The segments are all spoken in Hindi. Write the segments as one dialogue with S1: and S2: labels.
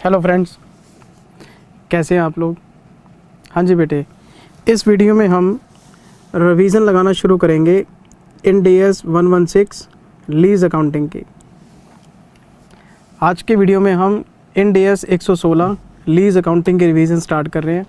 S1: हेलो फ्रेंड्स, कैसे हैं आप लोग। हाँ जी बेटे, इस वीडियो में हम रिवीजन लगाना शुरू करेंगे इंड AS 116 लीज अकाउंटिंग की। आज के वीडियो में हम इंड AS 116 लीज अकाउंटिंग की रिवीजन स्टार्ट कर रहे हैं।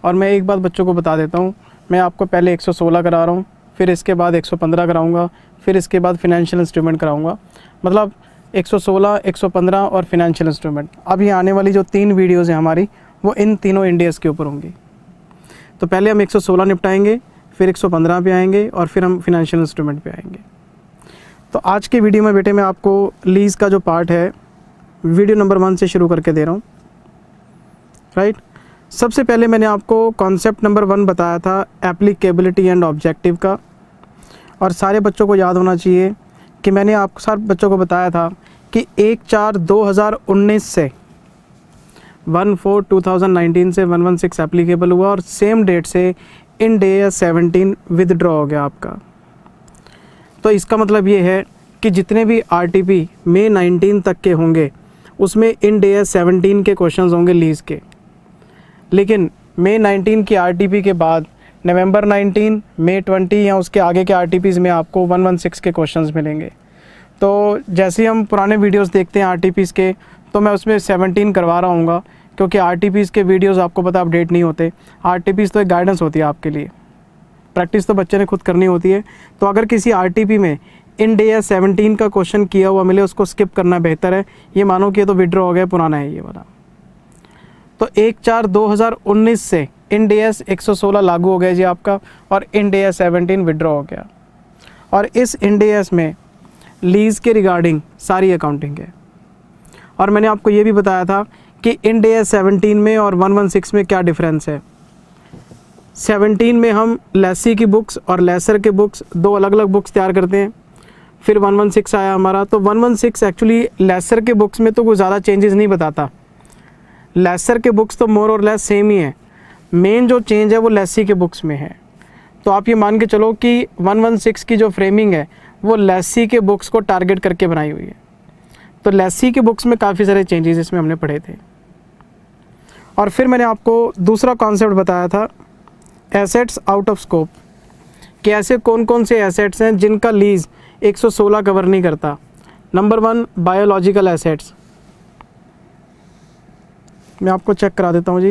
S1: और मैं एक बात बच्चों को बता देता हूँ, मैं आपको पहले 116 करा रहा हूँ, फिर इसके बाद 115 कराऊँगा, फिर इसके बाद फिनेंशियल इंस्ट्रूमेंट कराऊँगा। मतलब 116, 115 और फिनेंशियल इंस्ट्रूमेंट। अभी आने वाली जो 3 वीडियोज़ हैं हमारी, वो इन तीनों इंड AS के ऊपर होंगी। तो पहले हम 116 निपटाएंगे, फिर 115 पे आएंगे और फिर हम फिनेंशियल इंस्ट्रूमेंट पे आएंगे। तो आज के वीडियो में बेटे मैं आपको लीज़ का जो पार्ट है वीडियो नंबर 1 से शुरू करके दे रहा हूँ, राइट। सबसे पहले मैंने आपको कॉन्सेप्ट नंबर 1 बताया था एप्लीकेबिलिटी एंड ऑब्जेक्टिव का। और सारे बच्चों को याद होना चाहिए कि मैंने आप सारे बच्चों को बताया था कि 1/4/2019 से 1/4/2019 से 116 एप्लीकेबल हुआ और सेम डेट से इंड AS 17 विदड्रॉ हो गया आपका। तो इसका मतलब ये है कि जितने भी RTP मई 19 तक के होंगे उसमें इंड AS 17 के क्वेश्चंस होंगे लीज़ के। लेकिन मई 19 की RTP के बाद नवंबर 19, मई 20 या उसके आगे के RTPs में आपको 116 के क्वेश्चंस मिलेंगे। तो जैसे हम पुराने वीडियोस देखते हैं RTPs के, तो मैं उसमें 17 करवा रहा हूँगा, क्योंकि RTPs के वीडियोस आपको पता अपडेट नहीं होते। RTPs तो एक गाइडेंस होती है आपके लिए, प्रैक्टिस तो बच्चे ने खुद करनी होती है। तो अगर किसी RTP में इंड AS 17 का क्वेश्चन किया हुआ मिले, उसको स्किप करना बेहतर है। ये मानो कि ये तो विड्रॉ हो गया, पुराना है ये वाला। तो 1/4/2019 से इंड AS 116 लागू हो गया जी आपका, और इंड AS 17 विड्रॉ हो गया। और इस इंड AS में लीज़ के रिगार्डिंग सारी अकाउंटिंग है। और मैंने आपको ये भी बताया था कि इंड AS 17 में और 116 में क्या डिफरेंस है। 17 में हम लेसी की बुक्स और लेसर के बुक्स 2 अलग अलग बुक्स तैयार करते हैं। फिर 116 आया हमारा, तो 116 एक्चुअली लेसर के बुक्स में तो कोई ज़्यादा चेंजेस नहीं बताता। लेसर के बुक्स तो मोर और लेस सेम ही है, मेन जो चेंज है वो लेसी के बुक्स में है। तो आप ये मान के चलो कि 116 की जो फ्रेमिंग है वो लेसी के बुक्स को टारगेट करके बनाई हुई है। तो लेसी के बुक्स में काफ़ी सारे चेंजेस इसमें हमने पढ़े थे। और फिर मैंने आपको दूसरा कॉन्सेप्ट बताया था एसेट्स आउट ऑफ स्कोप, कि ऐसे कौन कौन से एसेट्स हैं जिनका लीज़ 116 कवर नहीं करता। Number 1 biological assets. मैं आपको चेक करा देता हूँ जी,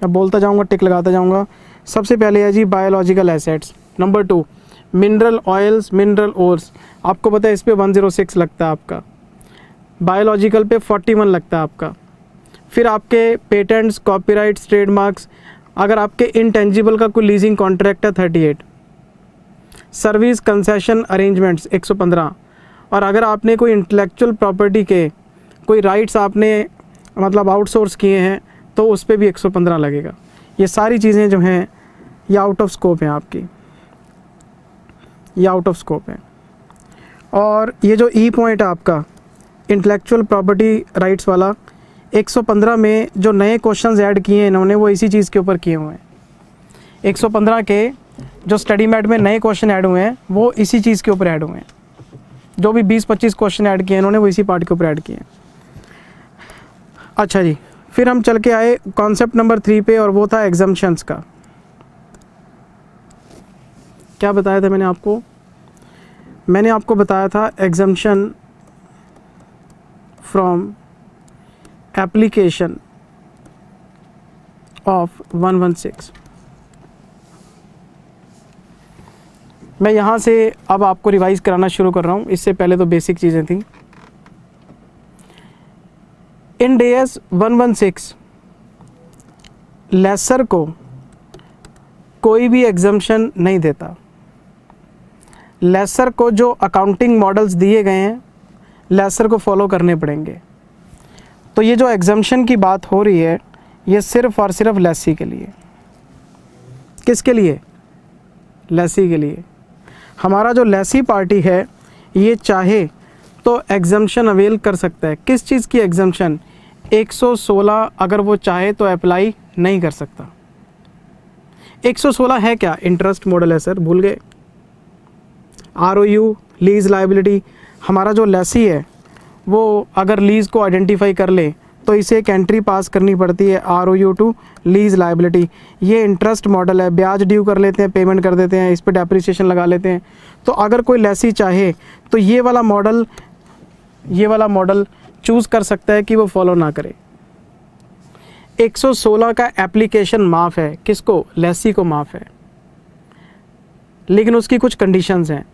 S1: मैं बोलता जाऊँगा, टिक लगाता जाऊँगा। सबसे पहले है जी biological assets. Number 2 mineral oils, mineral ores. आपको पता है इस पे 106 लगता है आपका, बायोलॉजिकल पे 41 लगता है आपका। फिर आपके पेटेंट्स, कॉपीराइट्स, ट्रेडमार्क्स। अगर आपके इंटेंजिबल का कोई लीजिंग कॉन्ट्रैक्ट है 38। Service concession arrangements 115। और अगर आपने कोई इंटेलेक्चुअल प्रॉपर्टी के कोई राइट्स आपने मतलब आउटसोर्स किए हैं तो उस पर भी 115 लगेगा। ये सारी चीज़ें जो हैं ये आउट ऑफ स्कोप हैं आपकी, ये आउट ऑफ स्कोप है। और ये जो ई पॉइंट है आपका इंटेलेक्चुअल प्रॉपर्टी राइट्स वाला, 115 में जो नए क्वेश्चंस ऐड किए हैं इन्होंने वो इसी चीज़ के ऊपर किए हुए हैं। 115 के जो स्टडी मैट में नए क्वेश्चन ऐड हुए हैं वो इसी चीज़ के ऊपर ऐड हुए हैं। जो भी 20-25 क्वेश्चन ऐड किए हैं इन्होंने वो इसी पार्ट के ऊपर ऐड किए हैं। अच्छा जी, फिर हम चल के आए कॉन्सेप्ट नंबर 3 पे, और वो था एग्जम्पशंस का। क्या बताया था मैंने आपको? मैंने आपको बताया था एग्जम्पशन फ्रॉम एप्लीकेशन ऑफ 116। मैं यहाँ से अब आपको रिवाइज कराना शुरू कर रहा हूँ, इससे पहले तो बेसिक चीज़ें थी। इंड AS 116 लेसर को कोई भी एग्जम्पशन नहीं देता। लेसर को जो अकाउंटिंग मॉडल्स दिए गए हैं लेसर को फॉलो करने पड़ेंगे। तो ये जो एग्जम्पशन की बात हो रही है ये सिर्फ और सिर्फ लेसी के लिए। किसके लिए? लेसी के लिए। हमारा जो लेसी पार्टी है ये चाहे तो एग्जम्पशन अवेल कर सकता है। किस चीज़ की एग्जम्पशन? 116 अगर वो चाहे तो अप्लाई नहीं कर सकता। 116 है क्या? इंटरेस्ट मॉडल है सर, भूल गए। ROU lease liability. हमारा जो लेसी है वो अगर लीज़ को आइडेंटिफाई कर ले तो इसे एक एंट्री पास करनी पड़ती है ROU टू लीज लाइबिलिटी। ये इंटरेस्ट मॉडल है, ब्याज ड्यू कर लेते हैं, पेमेंट कर देते हैं, इस पर डेप्रिसिएशन लगा लेते हैं। तो अगर कोई लेसी चाहे तो ये वाला मॉडल चूज़ कर सकता है कि वो फॉलो ना करे। 116 का एप्लीकेशन माफ़ है, किसको? लेसी को माफ़ है, लेकिन उसकी कुछ कंडीशंस हैं।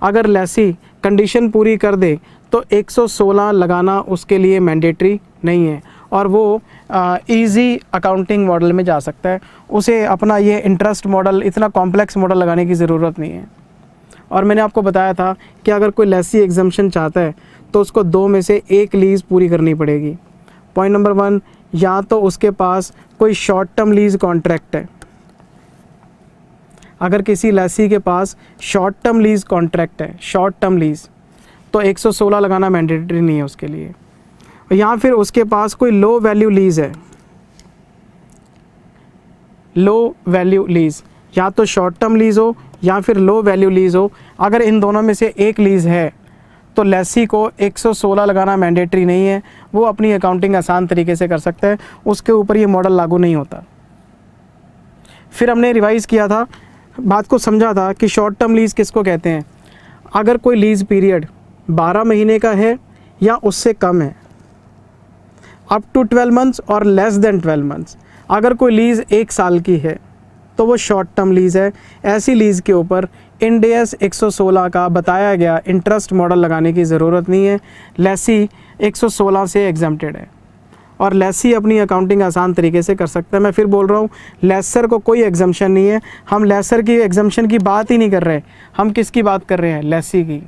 S1: अगर लेसी कंडीशन पूरी कर दे तो 116 लगाना उसके लिए मैंडेटरी नहीं है और वो इजी अकाउंटिंग मॉडल में जा सकता है। उसे अपना ये इंटरेस्ट मॉडल, इतना कॉम्प्लेक्स मॉडल लगाने की ज़रूरत नहीं है। और मैंने आपको बताया था कि अगर कोई लेसी एग्जम्पशन चाहता है तो उसको 2 में से 1 लीज़ पूरी करनी पड़ेगी। पॉइंट नंबर 1, या तो उसके पास कोई शॉर्ट टर्म लीज़ कॉन्ट्रैक्ट है। अगर किसी लेसी के पास शॉर्ट टर्म लीज़ कॉन्ट्रैक्ट है, शॉर्ट टर्म लीज़, तो 116 लगाना मैंडेटरी नहीं है उसके लिए। या फिर उसके पास कोई लो वैल्यू लीज़ है, लो वैल्यू लीज़, या तो शॉर्ट टर्म लीज़ हो या फिर लो वैल्यू लीज़ हो। अगर इन दोनों में से एक लीज़ है तो लेसी को 116 लगाना मैंडेटरी नहीं है, वो अपनी अकाउंटिंग आसान तरीके से कर सकता है, उसके ऊपर ये मॉडल लागू नहीं होता। फिर हमने रिवाइज़ किया था, बात को समझा था कि शॉर्ट टर्म लीज़ किसको कहते हैं। अगर कोई लीज़ पीरियड 12 महीने का है या उससे कम है, अप टू 12 मंथ्स और लेस देन 12 मंथ्स। अगर कोई लीज़ 1 साल की है तो वो शॉर्ट टर्म लीज़ है। ऐसी लीज़ के ऊपर इंड AS 116 का बताया गया इंटरेस्ट मॉडल लगाने की ज़रूरत नहीं है। लेसी 116 से एग्जम्प्टेड है और लेसी अपनी अकाउंटिंग आसान तरीके से कर सकता है। मैं फिर बोल रहा हूँ, लेसर को कोई एग्जम्पशन नहीं है। हम लेसर की एग्जम्पशन की बात ही नहीं कर रहे, हम किसकी बात कर रहे हैं? लेसी की।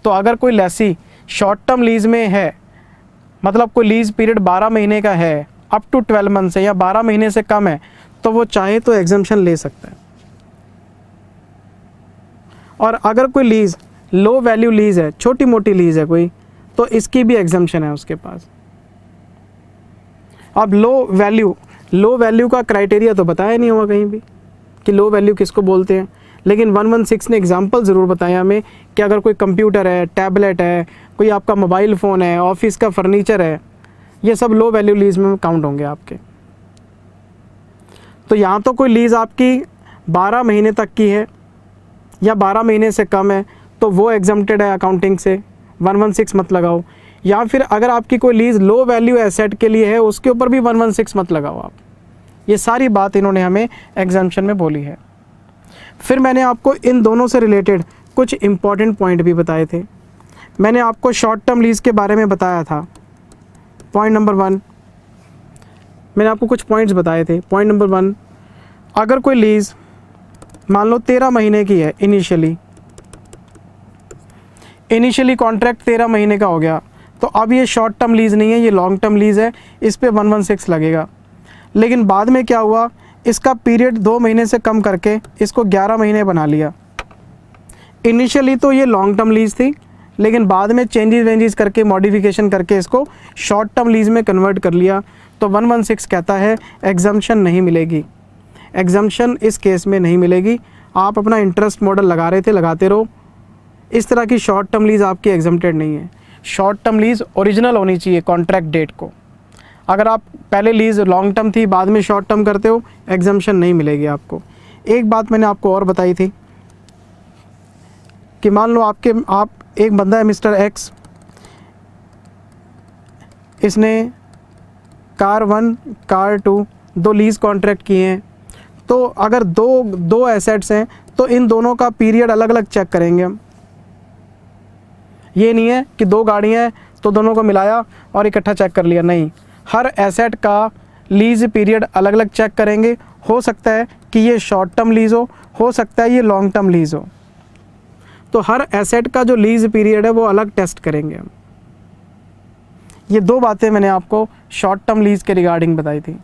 S1: तो अगर कोई लेसी शॉर्ट टर्म लीज़ में है, मतलब कोई लीज़ पीरियड 12 महीने का है, अप टू 12 मंथ से, या 12 महीने से कम है, तो वो चाहे तो एग्जम्पशन ले सकता है। और अगर कोई लीज़ लो वैल्यू लीज़ है, छोटी मोटी लीज़ है कोई, तो इसकी भी एग्जम्पशन है उसके पास। अब लो वैल्यू का क्राइटेरिया तो बताया नहीं होगा कहीं भी कि लो वैल्यू किसको बोलते हैं, लेकिन 116 ने एग्जाम्पल ज़रूर बताया हमें कि अगर कोई कंप्यूटर है, टैबलेट है, कोई आपका मोबाइल फ़ोन है, ऑफिस का फर्नीचर है, ये सब लो वैल्यू लीज़ में काउंट होंगे आपके। तो यहाँ तो कोई लीज़ आपकी 12 महीने तक की है या 12 महीने से कम है तो वो एग्जम्प्टेड है अकाउंटिंग से, 116 मत लगाओ। या फिर अगर आपकी कोई लीज़ लो वैल्यू एसेट के लिए है, उसके ऊपर भी 116 मत लगाओ आप। ये सारी बात इन्होंने हमें एग्जम्पशन में बोली है। फिर मैंने आपको इन दोनों से रिलेटेड कुछ इंपॉर्टेंट पॉइंट भी बताए थे। मैंने आपको शॉर्ट टर्म लीज़ के बारे में बताया था। पॉइंट नंबर 1, मैंने आपको कुछ पॉइंट्स बताए थे। पॉइंट नंबर 1, अगर कोई लीज़ मान लो 13 महीने की है, इनिशियली कॉन्ट्रैक्ट 13 महीने का हो गया, तो अब ये शॉर्ट टर्म लीज़ नहीं है, ये लॉन्ग टर्म लीज़ है, इस पे 116 लगेगा। लेकिन बाद में क्या हुआ, इसका पीरियड 2 महीने से कम करके इसको 11 महीने बना लिया। इनिशियली तो ये लॉन्ग टर्म लीज़ थी, लेकिन बाद में चेंजेस करके, मॉडिफिकेशन करके इसको शॉर्ट टर्म लीज़ में कन्वर्ट कर लिया। तो 116 कहता है एग्जम्पशन नहीं मिलेगी, एग्जम्पशन इस केस में नहीं मिलेगी। आप अपना इंटरेस्ट मॉडल लगा रहे थे, लगाते रहो। इस तरह की शॉर्ट टर्म लीज़ आपकी एग्जम्प्टेड नहीं है। शॉर्ट टर्म लीज़ ओरिजिनल होनी चाहिए कॉन्ट्रैक्ट डेट को। अगर आप पहले लीज़ लॉन्ग टर्म थी, बाद में शॉर्ट टर्म करते हो, एग्जम्पशन नहीं मिलेगी आपको। एक बात मैंने आपको और बताई थी कि मान लो आप एक बंदा है मिस्टर एक्स, इसने कार 1 कार 2 2 लीज़ कॉन्ट्रैक्ट किए हैं। तो अगर दो एसेट्स हैं तो इन दोनों का पीरियड अलग अलग चेक करेंगे हम। ये नहीं है कि 2 गाड़ियाँ हैं तो दोनों को मिलाया और इकट्ठा चेक कर लिया, नहीं। हर एसेट का लीज़ पीरियड अलग अलग चेक करेंगे। हो सकता है कि ये शॉर्ट टर्म लीज़ हो सकता है ये लॉन्ग टर्म लीज़ हो। तो हर एसेट का जो लीज़ पीरियड है वो अलग टेस्ट करेंगे हम। ये 2 बातें मैंने आपको शॉर्ट टर्म लीज़ के रिगार्डिंग बताई थी।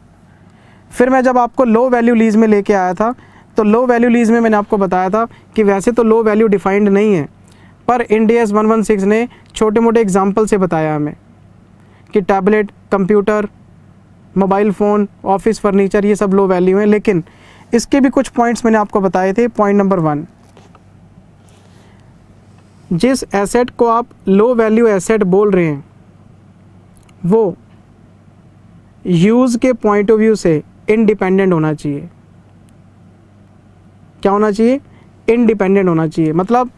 S1: फिर मैं जब आपको लो वैल्यू लीज़ में लेके आया था, तो लो वैल्यू लीज़ में मैंने आपको बताया था कि वैसे तो लो वैल्यू डिफाइंड नहीं है, पर इंड AS 116 ने छोटे मोटे एग्जाम्पल से बताया हमें कि tablet, computer, mobile phone, office furniture, ये सब लो वैल्यू हैं। लेकिन इसके भी कुछ पॉइंट्स मैंने आपको बताए थे। पॉइंट नंबर 1, जिस एसेट को आप लो वैल्यू एसेट बोल रहे हैं वो यूज़ के पॉइंट ऑफ व्यू से इंडिपेंडेंट होना चाहिए। क्या होना चाहिए? इंडिपेंडेंट होना चाहिए। मतलब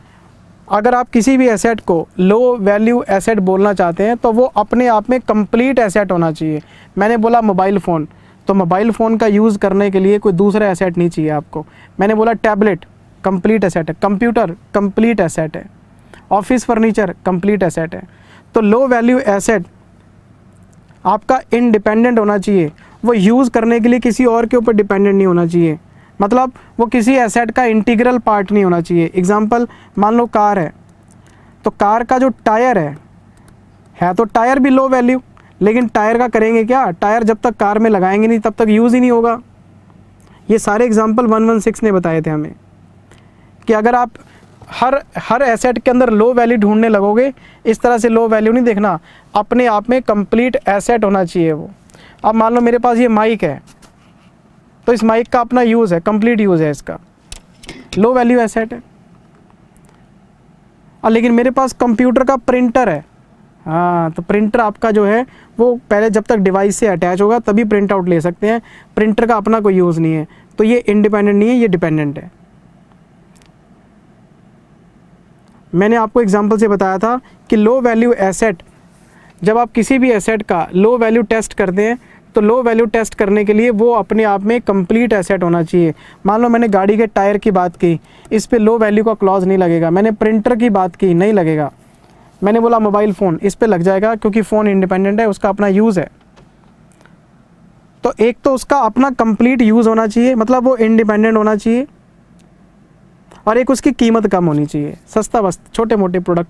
S1: अगर आप किसी भी एसेट को लो वैल्यू एसेट बोलना चाहते हैं तो वो अपने आप में कंप्लीट एसेट होना चाहिए। मैंने बोला मोबाइल फ़ोन, तो मोबाइल फ़ोन का यूज़ करने के लिए कोई दूसरा एसेट नहीं चाहिए आपको। मैंने बोला टैबलेट, कंप्लीट एसेट है। कंप्यूटर, कंप्लीट एसेट है। ऑफिस फर्नीचर, कंप्लीट एसेट है। तो लो वैल्यू एसेट आपका इंडिपेंडेंट होना चाहिए, वो यूज़ करने के लिए किसी और के ऊपर डिपेंडेंट नहीं होना चाहिए। मतलब वो किसी एसेट का इंटीग्रल पार्ट नहीं होना चाहिए। एग्जांपल, मान लो कार है, तो कार का जो टायर है तो टायर भी लो वैल्यू, लेकिन टायर का करेंगे क्या? टायर जब तक कार में लगाएंगे नहीं तब तक यूज़ ही नहीं होगा। ये सारे एग्जांपल 116 ने बताए थे हमें कि अगर आप हर एसेट के अंदर लो वैल्यू ढूंढने लगोगे, इस तरह से लो वैल्यू नहीं देखना, अपने आप में कंप्लीट एसेट होना चाहिए वो। अब मान लो मेरे पास ये माइक है, तो इस माइक का अपना यूज़ है, कंप्लीट यूज़ है इसका, लो वैल्यू एसेट है। और लेकिन मेरे पास कंप्यूटर का प्रिंटर है, हाँ, तो प्रिंटर आपका जो है वो पहले जब तक डिवाइस से अटैच होगा तभी प्रिंट आउट ले सकते हैं। प्रिंटर का अपना कोई यूज़ नहीं है, तो ये इंडिपेंडेंट नहीं है, ये डिपेंडेंट है। मैंने आपको एग्जांपल से बताया था कि लो वैल्यू एसेट, जब आप किसी भी एसेट का लो वैल्यू टेस्ट करते हैं तो लो वैल्यू टेस्ट करने के लिए वो अपने आप में कंप्लीट एसेट होना चाहिए। मान लो मैंने गाड़ी के टायर की बात की, इस पे लो वैल्यू का क्लॉज नहीं लगेगा। मैंने प्रिंटर की बात की, नहीं लगेगा। मैंने बोला मोबाइल फ़ोन, इस पे लग जाएगा क्योंकि फ़ोन इंडिपेंडेंट है, उसका अपना यूज़ है। तो एक तो उसका अपना कंप्लीट यूज़ होना चाहिए, मतलब वो इंडिपेंडेंट होना चाहिए, और एक उसकी कीमत कम होनी चाहिए। सस्ता, बस छोटे मोटे प्रोडक्ट,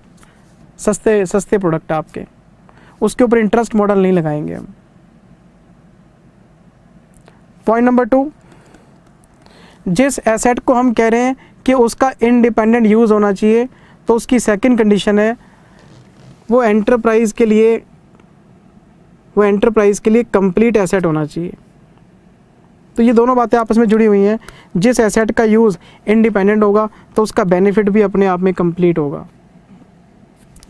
S1: सस्ते प्रोडक्ट आपके, उसके ऊपर इंटरेस्ट मॉडल नहीं लगाएंगे हम। पॉइंट नंबर 2, जिस एसेट को हम कह रहे हैं कि उसका इंडिपेंडेंट यूज़ होना चाहिए, तो उसकी सेकंड कंडीशन है वो एंटरप्राइज के लिए कंप्लीट एसेट होना चाहिए। तो ये दोनों बातें आपस में जुड़ी हुई हैं। जिस एसेट का यूज़ इंडिपेंडेंट होगा तो उसका बेनिफिट भी अपने आप में कंप्लीट होगा।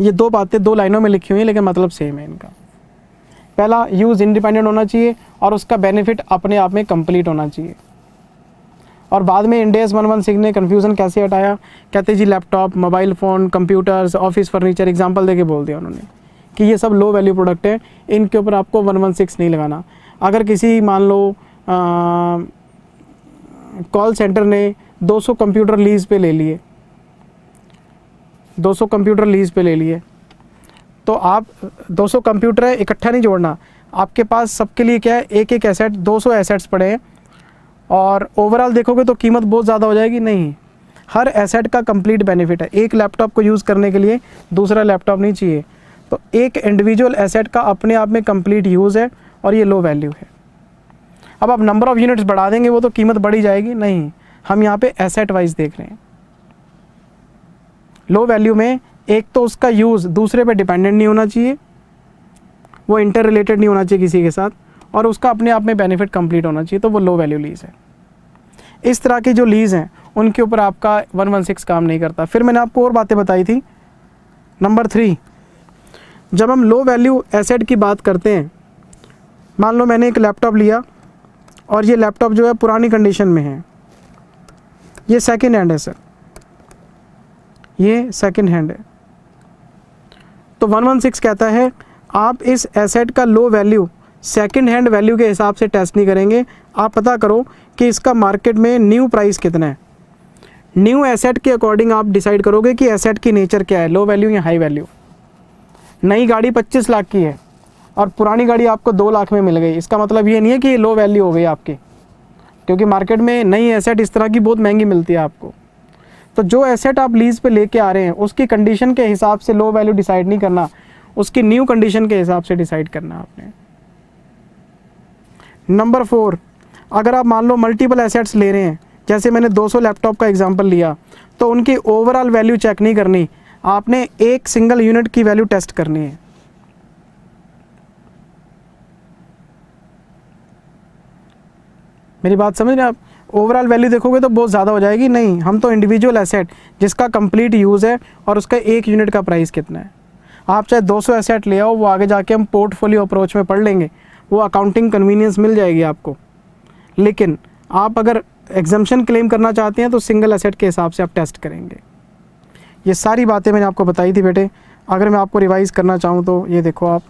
S1: ये दो बातें 2 लाइनों में लिखी हुई हैं, लेकिन मतलब सेम है इनका। पहला, यूज़ इंडिपेंडेंट होना चाहिए और उसका बेनिफिट अपने आप में कंप्लीट होना चाहिए। और बाद में इंड AS 116 ने कन्फ्यूज़न कैसे हटाया? कहते जी laptop, mobile phone, computers, office furniture, example देके बोल दिया उन्होंने कि ये सब लो वैल्यू प्रोडक्ट है, इनके ऊपर आपको 116 नहीं लगाना। अगर किसी मान लो कॉल सेंटर ने 200 कंप्यूटर लीज़ पे ले लिए, 200 कंप्यूटर लीज़ पे ले लिए, तो आप 200 कंप्यूटर है, इकट्ठा नहीं जोड़ना। आपके पास सबके लिए क्या है, एक एक एसेट, 200 एसेट्स पड़े हैं, और ओवरऑल देखोगे तो कीमत बहुत ज़्यादा हो जाएगी। नहीं, हर एसेट का कंप्लीट बेनिफिट है। एक लैपटॉप को यूज़ करने के लिए दूसरा लैपटॉप नहीं चाहिए, तो एक इंडिविजुअल एसेट का अपने आप में कंप्लीट यूज़ है और ये लो वैल्यू है। अब आप नंबर ऑफ़ यूनिट्स बढ़ा देंगे वो तो कीमत बढ़ी जाएगी। नहीं, हम यहाँ पे एसेट वाइज देख रहे हैं। लो वैल्यू में एक तो उसका यूज़ दूसरे पे डिपेंडेंट नहीं होना चाहिए, वो इंटर रिलेटेड नहीं होना चाहिए किसी के साथ, और उसका अपने आप में बेनिफिट कंप्लीट होना चाहिए, तो वो लो वैल्यू लीज़ है। इस तरह की जो लीज़ हैं उनके ऊपर आपका 116 काम नहीं करता। फिर मैंने आपको और बातें बताई थी। नंबर 3, जब हम लो वैल्यू एसेट की बात करते हैं, मान लो मैंने एक लैपटॉप लिया और ये लैपटॉप जो है पुरानी कंडीशन में है, ये सेकेंड हैंड है सर, ये सेकेंड हैंड है, तो 116 कहता है आप इस एसेट का low value second hand value के हिसाब से टेस्ट नहीं करेंगे। आप पता करो कि इसका मार्केट में न्यू प्राइस कितना है। न्यू एसेट के अकॉर्डिंग आप डिसाइड करोगे कि एसेट की नेचर क्या है, लो वैल्यू या हाई वैल्यू। नई गाड़ी 25 लाख की है और पुरानी गाड़ी आपको 2 लाख में मिल गई, इसका मतलब ये नहीं है कि लो वैल्यू हो गई आपकी, क्योंकि मार्केट में नई एसेट इस तरह की बहुत महंगी मिलती है आपको। तो जो एसेट आप लीज़ पे लेके आ रहे हैं उसकी कंडीशन के हिसाब से लो वैल्यू डिसाइड नहीं करना, उसकी न्यू कंडीशन के हिसाब से डिसाइड करना आपने। नंबर 4, अगर आप मान लो मल्टीपल एसेट्स ले रहे हैं, जैसे मैंने 200 लैपटॉप का एग्जांपल लिया, तो उनकी ओवरऑल वैल्यू चेक नहीं करनी, आपने एक सिंगल यूनिट की वैल्यू टेस्ट करनी है। मेरी बात समझ रहे हैं आप? ओवरऑल वैल्यू देखोगे तो बहुत ज़्यादा हो जाएगी। नहीं, हम तो इंडिविजुअल एसेट जिसका कंप्लीट यूज़ है और उसका एक यूनिट का प्राइस कितना है। आप चाहे 200 एसेट ले आओ, वो आगे जाके हम पोर्टफोलियो अप्रोच में पढ़ लेंगे। वो अकाउंटिंग कन्वीनियंस मिल जाएगी आपको। लेकिन आप अगर एग्जम्पशन क्लेम करना चाहते हैं तो सिंगल एसेट के हिसाब से आप टेस्ट करेंगे। ये सारी बातें मैंने आपको बताई थी बेटे। अगर मैं आपको रिवाइज़ करना चाहूँ तो ये देखो आप,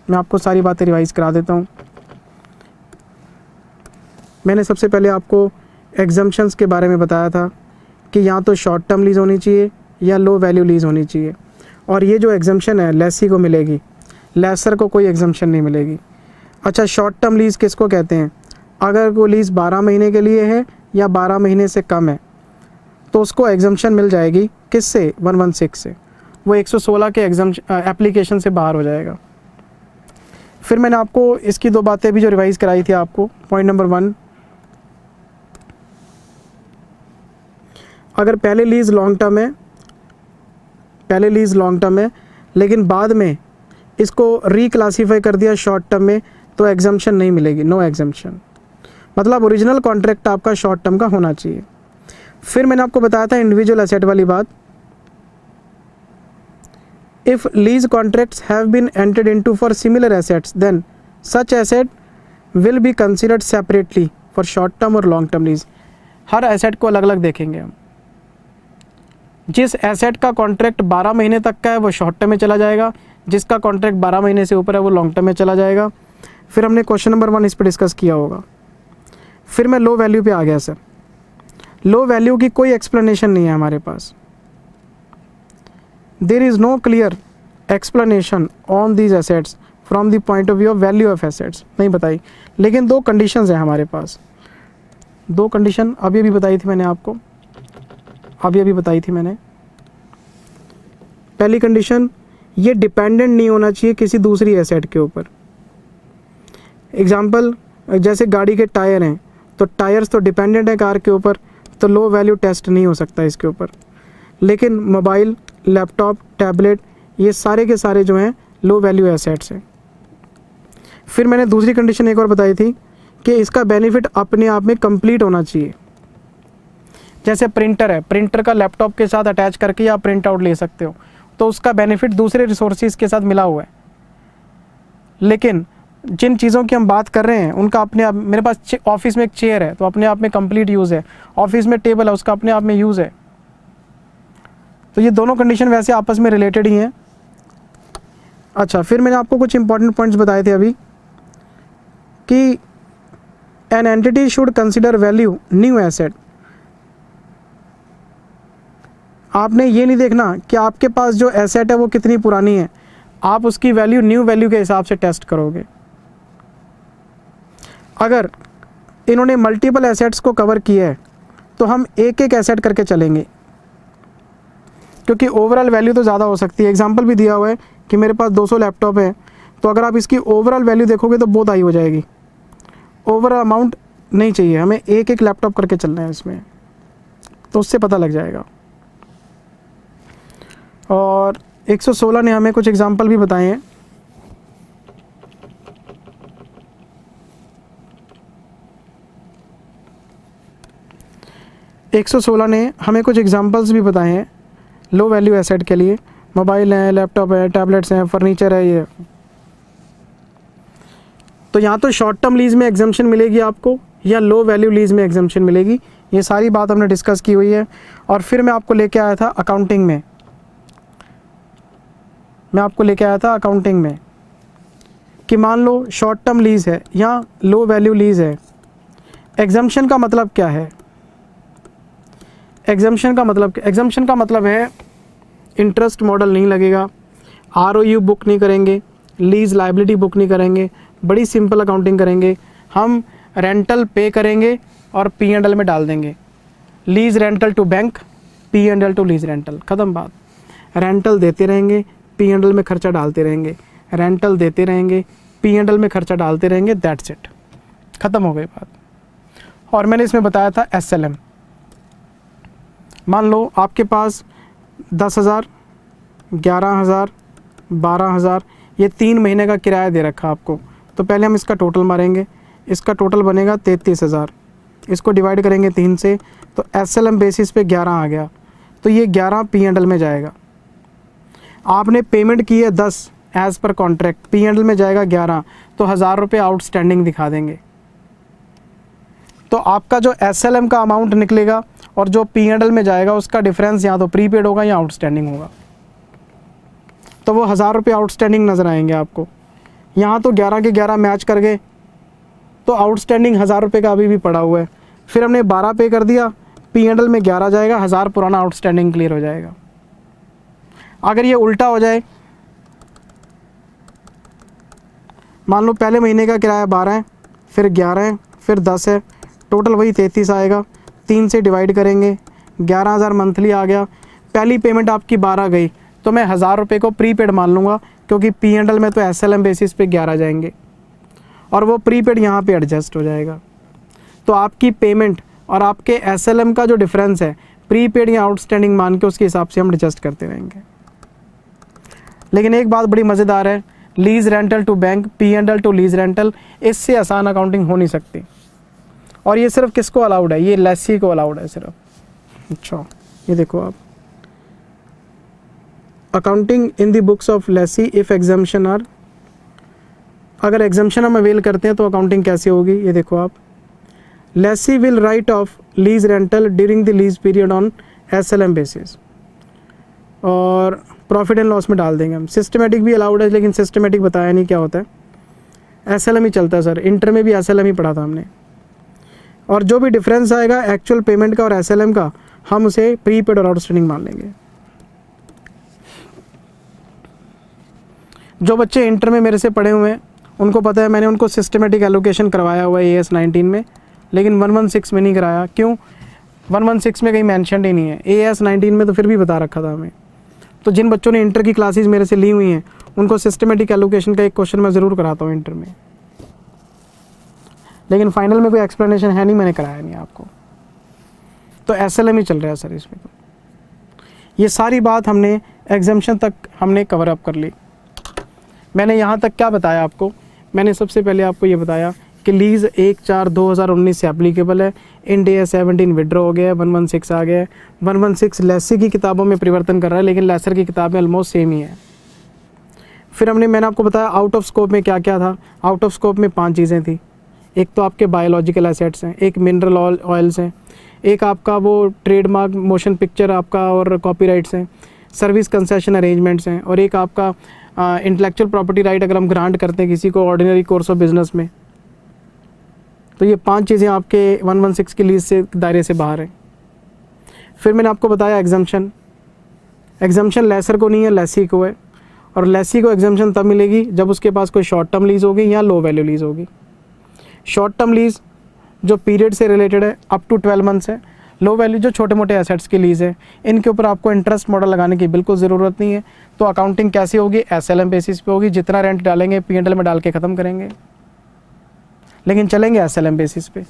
S1: मैं आपको सारी बातें रिवाइज़ करा देता हूँ। मैंने सबसे पहले आपको एग्जम्पशंस के बारे में बताया था कि या तो शॉर्ट टर्म लीज़ होनी चाहिए या लो वैल्यू लीज़ होनी चाहिए। और ये जो एग्जम्पशन है लेसी को मिलेगी, लेसर को कोई एग्जम्पशन नहीं मिलेगी। अच्छा, शॉर्ट टर्म लीज़ किसको कहते हैं? अगर वो लीज़ 12 महीने के लिए है या 12 महीने से कम है तो उसको एग्जम्पशन मिल जाएगी। किससे? 116 से। वो 116 के एप्लीकेशन से बाहर हो जाएगा। फिर मैंने आपको इसकी 2 बातें भी जो रिवाइज़ कराई थी आपको। पॉइंट नंबर 1, अगर पहले लीज़ लॉन्ग टर्म है लेकिन बाद में इसको रीक्लासीफाई कर दिया शॉर्ट टर्म में तो एग्जम्पशन नहीं मिलेगी, नो एग्जम्पशन। मतलब ओरिजिनल कॉन्ट्रैक्ट आपका शॉर्ट टर्म का होना चाहिए। फिर मैंने आपको बताया था इंडिविजुअल एसेट वाली बात। If lease contracts have been entered into for similar assets then such asset will be considered separately for short term और लॉन्ग टर्म लीज। हर एसेट को अलग अलग देखेंगे हम। जिस एसेट का कॉन्ट्रैक्ट 12 महीने तक का है वो शॉर्ट टर्म में चला जाएगा, जिसका कॉन्ट्रैक्ट 12 महीने से ऊपर है वो लॉन्ग टर्म में चला जाएगा। फिर हमने क्वेश्चन नंबर 1 इस पर डिस्कस किया होगा। फिर मैं लो वैल्यू पे आ गया सर। लो वैल्यू की कोई एक्सप्लेनेशन नहीं है हमारे पास। There is no clear explanation on these assets from the point of view of value of assets, नहीं बताई। लेकिन 2 कंडीशंस हैं हमारे पास। 2 कंडीशन अभी बताई थी मैंने आपको, अभी बताई थी मैंने। पहली कंडीशन, ये डिपेंडेंट नहीं होना चाहिए किसी दूसरी एसेट के ऊपर। एग्जाम्पल, जैसे गाड़ी के टायर हैं तो टायर्स तो डिपेंडेंट है कार के ऊपर, तो लो वैल्यू टेस्ट नहीं हो सकता इसके ऊपर। लेकिन मोबाइल, लैपटॉप, टैबलेट, ये सारे के सारे जो हैं लो वैल्यू एसेट्स हैं। फिर मैंने दूसरी कंडीशन एक और बताई थी कि इसका बेनिफिट अपने आप में कंप्लीट होना चाहिए। जैसे प्रिंटर है, प्रिंटर का लैपटॉप के साथ अटैच करके आप प्रिंट आउट ले सकते हो, तो उसका बेनिफिट दूसरे रिसोर्सेज के साथ मिला हुआ है। लेकिन जिन चीज़ों की हम बात कर रहे हैं उनका अपने आप, मेरे पास ऑफिस में एक चेयर है तो अपने आप में कंप्लीट यूज़ है, ऑफिस में टेबल है उसका अपने आप में यूज़ है। तो ये दोनों कंडीशन वैसे आपस में रिलेटेड ही हैं। अच्छा, फिर मैंने आपको कुछ इंपॉर्टेंट पॉइंट्स बताए थे अभी कि an entity should consider value new asset. आपने ये नहीं देखना कि आपके पास जो एसेट है वो कितनी पुरानी है, आप उसकी वैल्यू न्यू वैल्यू के हिसाब से टेस्ट करोगे। अगर इन्होंने मल्टीपल एसेट्स को कवर किया है तो हम एक एक एसेट करके चलेंगे, क्योंकि ओवरऑल वैल्यू तो ज़्यादा हो सकती है। एग्जांपल भी दिया हुआ है कि मेरे पास 200 लैपटॉप है, तो अगर आप इसकी ओवरऑल वैल्यू देखोगे तो बहुत हाई हो जाएगी। ओवरऑल अमाउंट नहीं चाहिए हमें, एक एक लैपटॉप करके चलना है इसमें, तो उससे पता लग जाएगा। और 116 ने हमें कुछ एग्जांपल भी बताए हैं। कुछ एग्जांपल्स भी बताए हैं लो वैल्यू एसेट के लिए। मोबाइल है, लैपटॉप है, टैबलेट्स हैं, फर्नीचर है ये। तो यहाँ तो शॉर्ट टर्म लीज में एग्जम्पशन मिलेगी आपको या लो वैल्यू लीज में एग्जम्पशन मिलेगी, ये सारी बात हमने डिस्कस की हुई है। और फिर मैं आपको लेके आया था अकाउंटिंग में, कि मान लो शॉर्ट टर्म लीज है या लो वैल्यू लीज है। एग्जम्पशन का मतलब क्या है? एग्जम्पशन का मतलब है इंटरेस्ट मॉडल नहीं लगेगा, ROU बुक नहीं करेंगे, लीज लायबिलिटी बुक नहीं करेंगे, बड़ी सिंपल अकाउंटिंग करेंगे। हम रेंटल पे करेंगे और P&L में डाल देंगे। Lease rental to bank, P&L to lease rental, ख़त्म बात। रेंटल देते रहेंगे, P&L में खर्चा डालते रहेंगे, रेंटल देते रहेंगे, P&L में खर्चा डालते रहेंगे, दैट्स इट, ख़त्म हो गई बात। और मैंने इसमें बताया था SLM। मान लो आपके पास 10,000, 11,000, 12,000 ये 3 महीने का किराया दे रखा आपको। तो पहले हम इसका टोटल मारेंगे, इसका टोटल बनेगा 33,000, इसको डिवाइड करेंगे 3 से, तो SLM बेसिस पे 11 आ गया, तो ये 11 P&L में जाएगा। आपने पेमेंट की है 10, एज़ पर कॉन्ट्रैक्ट, P&L में जाएगा 11, तो 1000 रुपये आउटस्टैंडिंग दिखा देंगे। तो आपका जो SLM का अमाउंट निकलेगा और जो P&L में जाएगा उसका डिफरेंस या तो प्रीपेड होगा या आउटस्टैंडिंग होगा। तो वो 1000 रुपये आउटस्टैंडिंग नज़र आएंगे आपको। यहाँ तो 11 के 11 मैच कर गए, तो आउटस्टैंडिंग 1000 रुपये का अभी भी पड़ा हुआ है। फिर हमने 12 पे कर दिया, P&L में 11 जाएगा, 1000 पुराना आउटस्टैंडिंग क्लियर हो जाएगा। अगर ये उल्टा हो जाए, मान लो पहले महीने का किराया 12 है, फिर 11 है, फिर 10 है, टोटल वही 33 आएगा। 3 से डिवाइड करेंगे, 11,000 मंथली आ गया। पहली पेमेंट आपकी 12 गई, तो मैं 1000 रुपये को प्रीपेड मान लूँगा, क्योंकि P&L में तो SLM बेसिस पे 11 जाएंगे और वो प्रीपेड यहाँ पे एडजस्ट हो जाएगा। तो आपकी पेमेंट और आपके SLM का जो डिफरेंस है, प्रीपेड या आउटस्टैंडिंग मान के उसके हिसाब से हम एडजस्ट करते रहेंगे। लेकिन एक बात बड़ी मज़ेदार है, lease rental to bank, P&L to lease rental, इससे आसान अकाउंटिंग हो नहीं सकती। और ये सिर्फ किसको अलाउड है? ये लेसी को अलाउड है सिर्फ। अच्छा, ये देखो आप, accounting in the books of lessee if exemption are, अगर एग्जाम्शन हम अवेल करते हैं तो अकाउंटिंग कैसे होगी? ये देखो आप, lessee will write off lease rental during the lease period on SLM basis, और प्रॉफिट एंड लॉस में डाल देंगे हम। सिस्टमेटिक भी अलाउड है, लेकिन सिस्टमेटिक बताया नहीं क्या होता है। SLM ही चलता है सर, इंटर में भी SLM ही पढ़ा था हमने। और जो भी डिफरेंस आएगा एक्चुअल पेमेंट का और SLM का, हम उसे प्रीपेड और आउटस्टैंडिंग मान लेंगे। जो बच्चे इंटर में मेरे से पढ़े हुए हैं उनको पता है, मैंने उनको सिस्टमेटिक एलोकेशन करवाया हुआ है AS 19 में, लेकिन 116 में नहीं कराया। क्यों? 116 में कहीं मेंशन ही नहीं है, AS 19 में तो फिर भी बता रखा था हमें। तो जिन बच्चों ने इंटर की क्लासेस मेरे से ली हुई हैं उनको सिस्टमेटिक एलोकेशन का एक क्वेश्चन मैं ज़रूर कराता हूँ इंटर में, लेकिन फाइनल में कोई एक्सप्लेनेशन है नहीं, मैंने कराया नहीं आपको। तो SLM ही चल रहा है सर इसमें। तो ये सारी बात हमने एग्जाम्शन तक हमने कवर अप कर ली। मैंने यहाँ तक क्या बताया आपको? मैंने सबसे पहले आपको ये बताया कि लीज़ 1/4/2019 से एप्लीकेबल है। इन AS 17 विड्रॉ हो गया है, 116 आ गया है। 116 लेसी की किताबों में परिवर्तन कर रहा है, लेकिन लेसर की किताबें ऑलमोस्ट सेम ही है। फिर मैंने आपको बताया आउट ऑफ स्कोप में क्या क्या था। आउट ऑफ स्कोप में 5 चीज़ें थी। एक तो आपके बायोलॉजिकल एसेट्स हैं, एक मिनरल ऑयल्स हैं, एक आपका वो ट्रेडमार्क मोशन पिक्चर आपका और कॉपीराइट्स हैं, सर्विस कंसेशन अरेंजमेंट्स हैं, और एक आपका इंटेलेक्चुअल प्रॉपर्टी राइट अगर हम ग्रांट करते हैं किसी को ऑर्डिनरी कोर्स ऑफ बिजनेस में। तो ये 5 चीज़ें आपके 116 की लीज से दायरे से बाहर हैं। फिर मैंने आपको बताया एग्जाम्शन। एग्जाम्शन लेसर को नहीं है, लेसी को है, और लेसी को एग्जाम्शन तब मिलेगी जब उसके पास कोई शॉर्ट टर्म लीज होगी या लो वैल्यू लीज होगी। शॉर्ट टर्म लीज जो पीरियड से रिलेटेड है अप टू 12 मंथ्स है। लो वैल्यू जो छोटे मोटे एसेट्स की लीज है, इनके ऊपर आपको इंटरेस्ट मॉडल लगाने की बिल्कुल ज़रूरत नहीं है। तो अकाउंटिंग कैसी होगी? SLM बेसिस पे होगी। जितना रेंट डालेंगे P&L में डाल के ख़त्म करेंगे, लेकिन चलेंगे SLM बेसिस पे।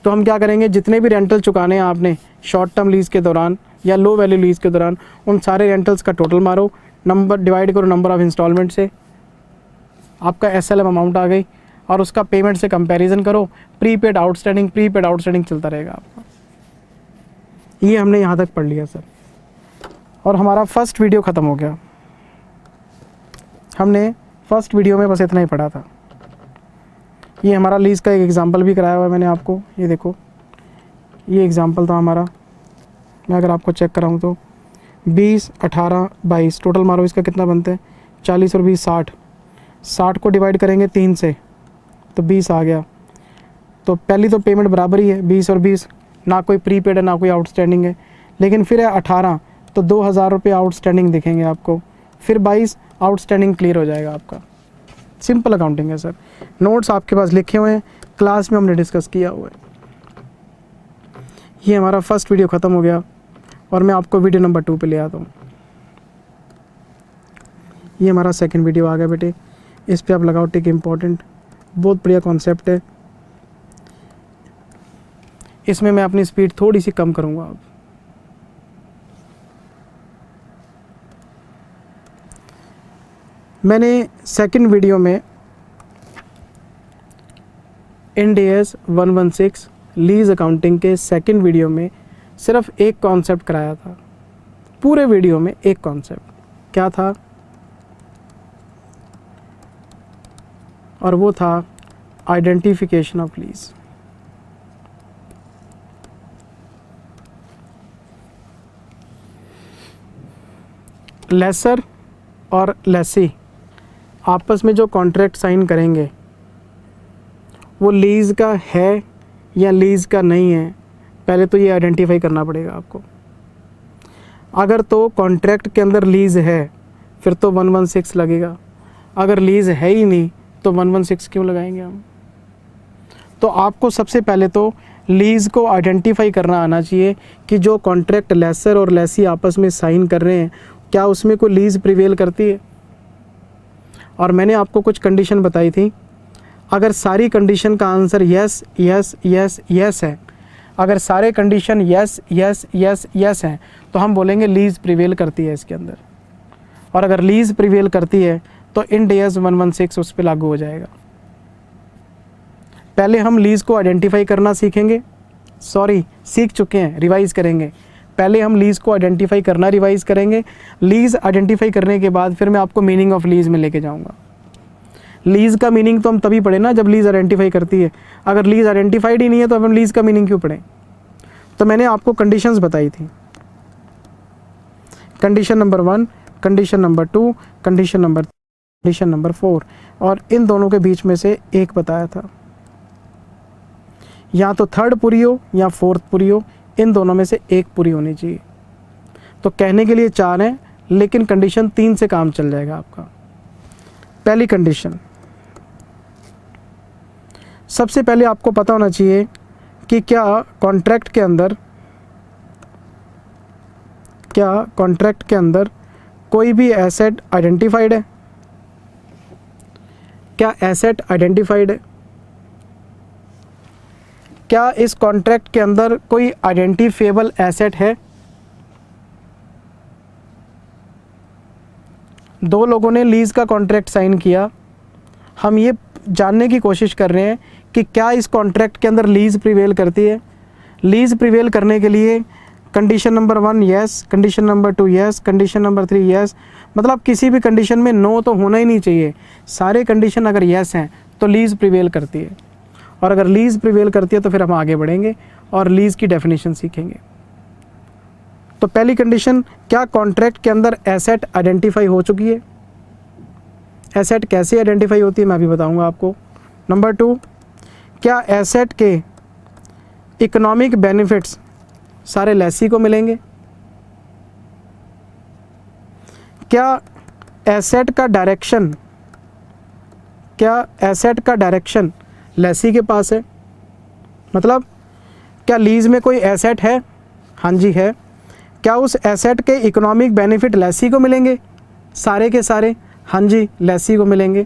S1: तो हम क्या करेंगे, जितने भी रेंटल चुकाने हैं आपने शॉर्ट टर्म लीज़ के दौरान या लो वैल्यू लीज़ के दौरान, उन सारे रेंटल्स का टोटल मारो, नंबर डिवाइड करो नंबर ऑफ इंस्टॉलमेंट से, आपका SLM अमाउंट आ गई, और उसका पेमेंट से कंपैरिजन करो। प्रीपेड आउटस्टैंडिंग चलता रहेगा आपका। ये हमने यहाँ तक पढ़ लिया सर, और हमारा फर्स्ट वीडियो ख़त्म हो गया। हमने फर्स्ट वीडियो में बस इतना ही पढ़ा था। ये हमारा लीज़ का एक एग्ज़ाम्पल भी कराया हुआ है मैंने आपको। ये देखो, ये एग्ज़ाम्पल था हमारा। मैं अगर आपको चेक कराऊँ तो 20, 18, 22 टोटल मारो, इसका कितना बनते हैं? 40 और 20 60। 60 को डिवाइड करेंगे 3 से तो 20 आ गया। तो पहली तो पेमेंट बराबर ही है, 20 और 20, ना कोई प्रीपेड है ना कोई आउटस्टैंडिंग है। लेकिन फिर है 18, तो 2000 रुपये आउटस्टैंडिंग दिखेंगे आपको। फिर 22 आउटस्टैंडिंग क्लियर हो जाएगा आपका। सिंपल अकाउंटिंग है सर। नोट्स आपके पास लिखे हुए हैं, क्लास में हमने डिस्कस किया हुआ है। ये हमारा फर्स्ट वीडियो ख़त्म हो गया, और मैं आपको वीडियो नंबर 2 पे ले आता हूँ। ये हमारा सेकंड वीडियो आ गया बेटे, इस पे आप लगाओ टिक। इम्पॉर्टेंट, बहुत बढ़िया कॉन्सेप्ट है। इसमें मैं अपनी स्पीड थोड़ी सी कम करूँगा अब। मैंने सेकंड वीडियो में इंड AS 116 लीज अकाउंटिंग के सेकंड वीडियो में सिर्फ एक कॉन्सेप्ट कराया था। पूरे वीडियो में एक कॉन्सेप्ट क्या था? और वो था आइडेंटिफिकेशन ऑफ लीज। लेसर और लेसी आपस में जो कॉन्ट्रैक्ट साइन करेंगे वो लीज़ का है या लीज़ का नहीं है, पहले तो ये आइडेंटिफाई करना पड़ेगा आपको। अगर तो कॉन्ट्रैक्ट के अंदर लीज़ है फिर तो 116 लगेगा, अगर लीज़ है ही नहीं तो 116 क्यों लगाएंगे हम। तो आपको सबसे पहले तो लीज़ को आइडेंटिफाई करना आना चाहिए कि जो कॉन्ट्रैक्ट लेसर और लेसी आपस में साइन कर रहे हैं क्या उसमें कोई लीज़ प्रिवेल करती है। और मैंने आपको कुछ कंडीशन बताई थी, अगर सारी कंडीशन का answer yes yes yes yes है, अगर सारे condition yes yes yes yes हैं तो हम बोलेंगे लीज़ प्रिवेल करती है इसके अंदर। और अगर लीज़ प्रिवेल करती है तो इंड एस 116 उस पर लागू हो जाएगा। पहले हम लीज़ को आइडेंटिफाई करना सीखेंगे, सीख चुके हैं, रिवाइज़ करेंगे। पहले हम लीज़ को आइडेंटिफाई करना रिवाइज़ करेंगे। लीज़ आइडेंटिफाई करने के बाद फिर मैं आपको मीनिंग ऑफ लीज़ में लेके जाऊंगा। लीज़ का मीनिंग तो हम तभी पढ़े ना जब लीज़ आइडेंटिफाई करती है, अगर लीज़ आइडेंटिफाइड ही नहीं है तो हम लीज़ का मीनिंग क्यों पढ़ें। तो मैंने आपको कंडीशंस बताई थी, condition number 1, condition number 2, condition number 4, और इन दोनों के बीच में से एक बताया था, या तो थर्ड पूरी हो या फोर्थ पूरी हो, इन दोनों में से एक पूरी होनी चाहिए। तो कहने के लिए 4 हैं लेकिन कंडीशन 3 से काम चल जाएगा आपका। पहली कंडीशन, सबसे पहले आपको पता होना चाहिए कि क्या कॉन्ट्रैक्ट के अंदर कोई भी एसेट आइडेंटिफाइड है। क्या एसेट आइडेंटिफाइड है? क्या इस कॉन्ट्रैक्ट के अंदर कोई आइडेंटिफिएबल एसेट है? दो लोगों ने लीज़ का कॉन्ट्रैक्ट साइन किया, हम ये जानने की कोशिश कर रहे हैं कि क्या इस कॉन्ट्रैक्ट के अंदर लीज़ प्रिवेल करती है। लीज़ प्रिवेल करने के लिए condition number 1 yes, condition number 2 yes, condition number 3 yes, मतलब किसी भी कंडीशन में नो तो होना ही नहीं चाहिए। सारे कंडीशन अगर यस हैं तो लीज़ प्रिवेल करती है, और अगर लीज़ प्रिवेल करती है तो फिर हम आगे बढ़ेंगे और लीज़ की डेफिनेशन सीखेंगे। तो पहली कंडीशन, क्या कॉन्ट्रैक्ट के अंदर एसेट आइडेंटिफाई हो चुकी है। एसेट कैसे आइडेंटिफाई होती है मैं अभी बताऊंगा आपको। नंबर 2, क्या एसेट के इकोनॉमिक बेनिफिट्स सारे लेसी को मिलेंगे। क्या एसेट का डायरेक्शन लेसी के पास है। मतलब क्या लीज़ में कोई एसेट है? हाँ जी है। क्या उस एसेट के इकोनॉमिक बेनिफिट लेसी को मिलेंगे? सारे के सारे हाँ जी लेसी को मिलेंगे।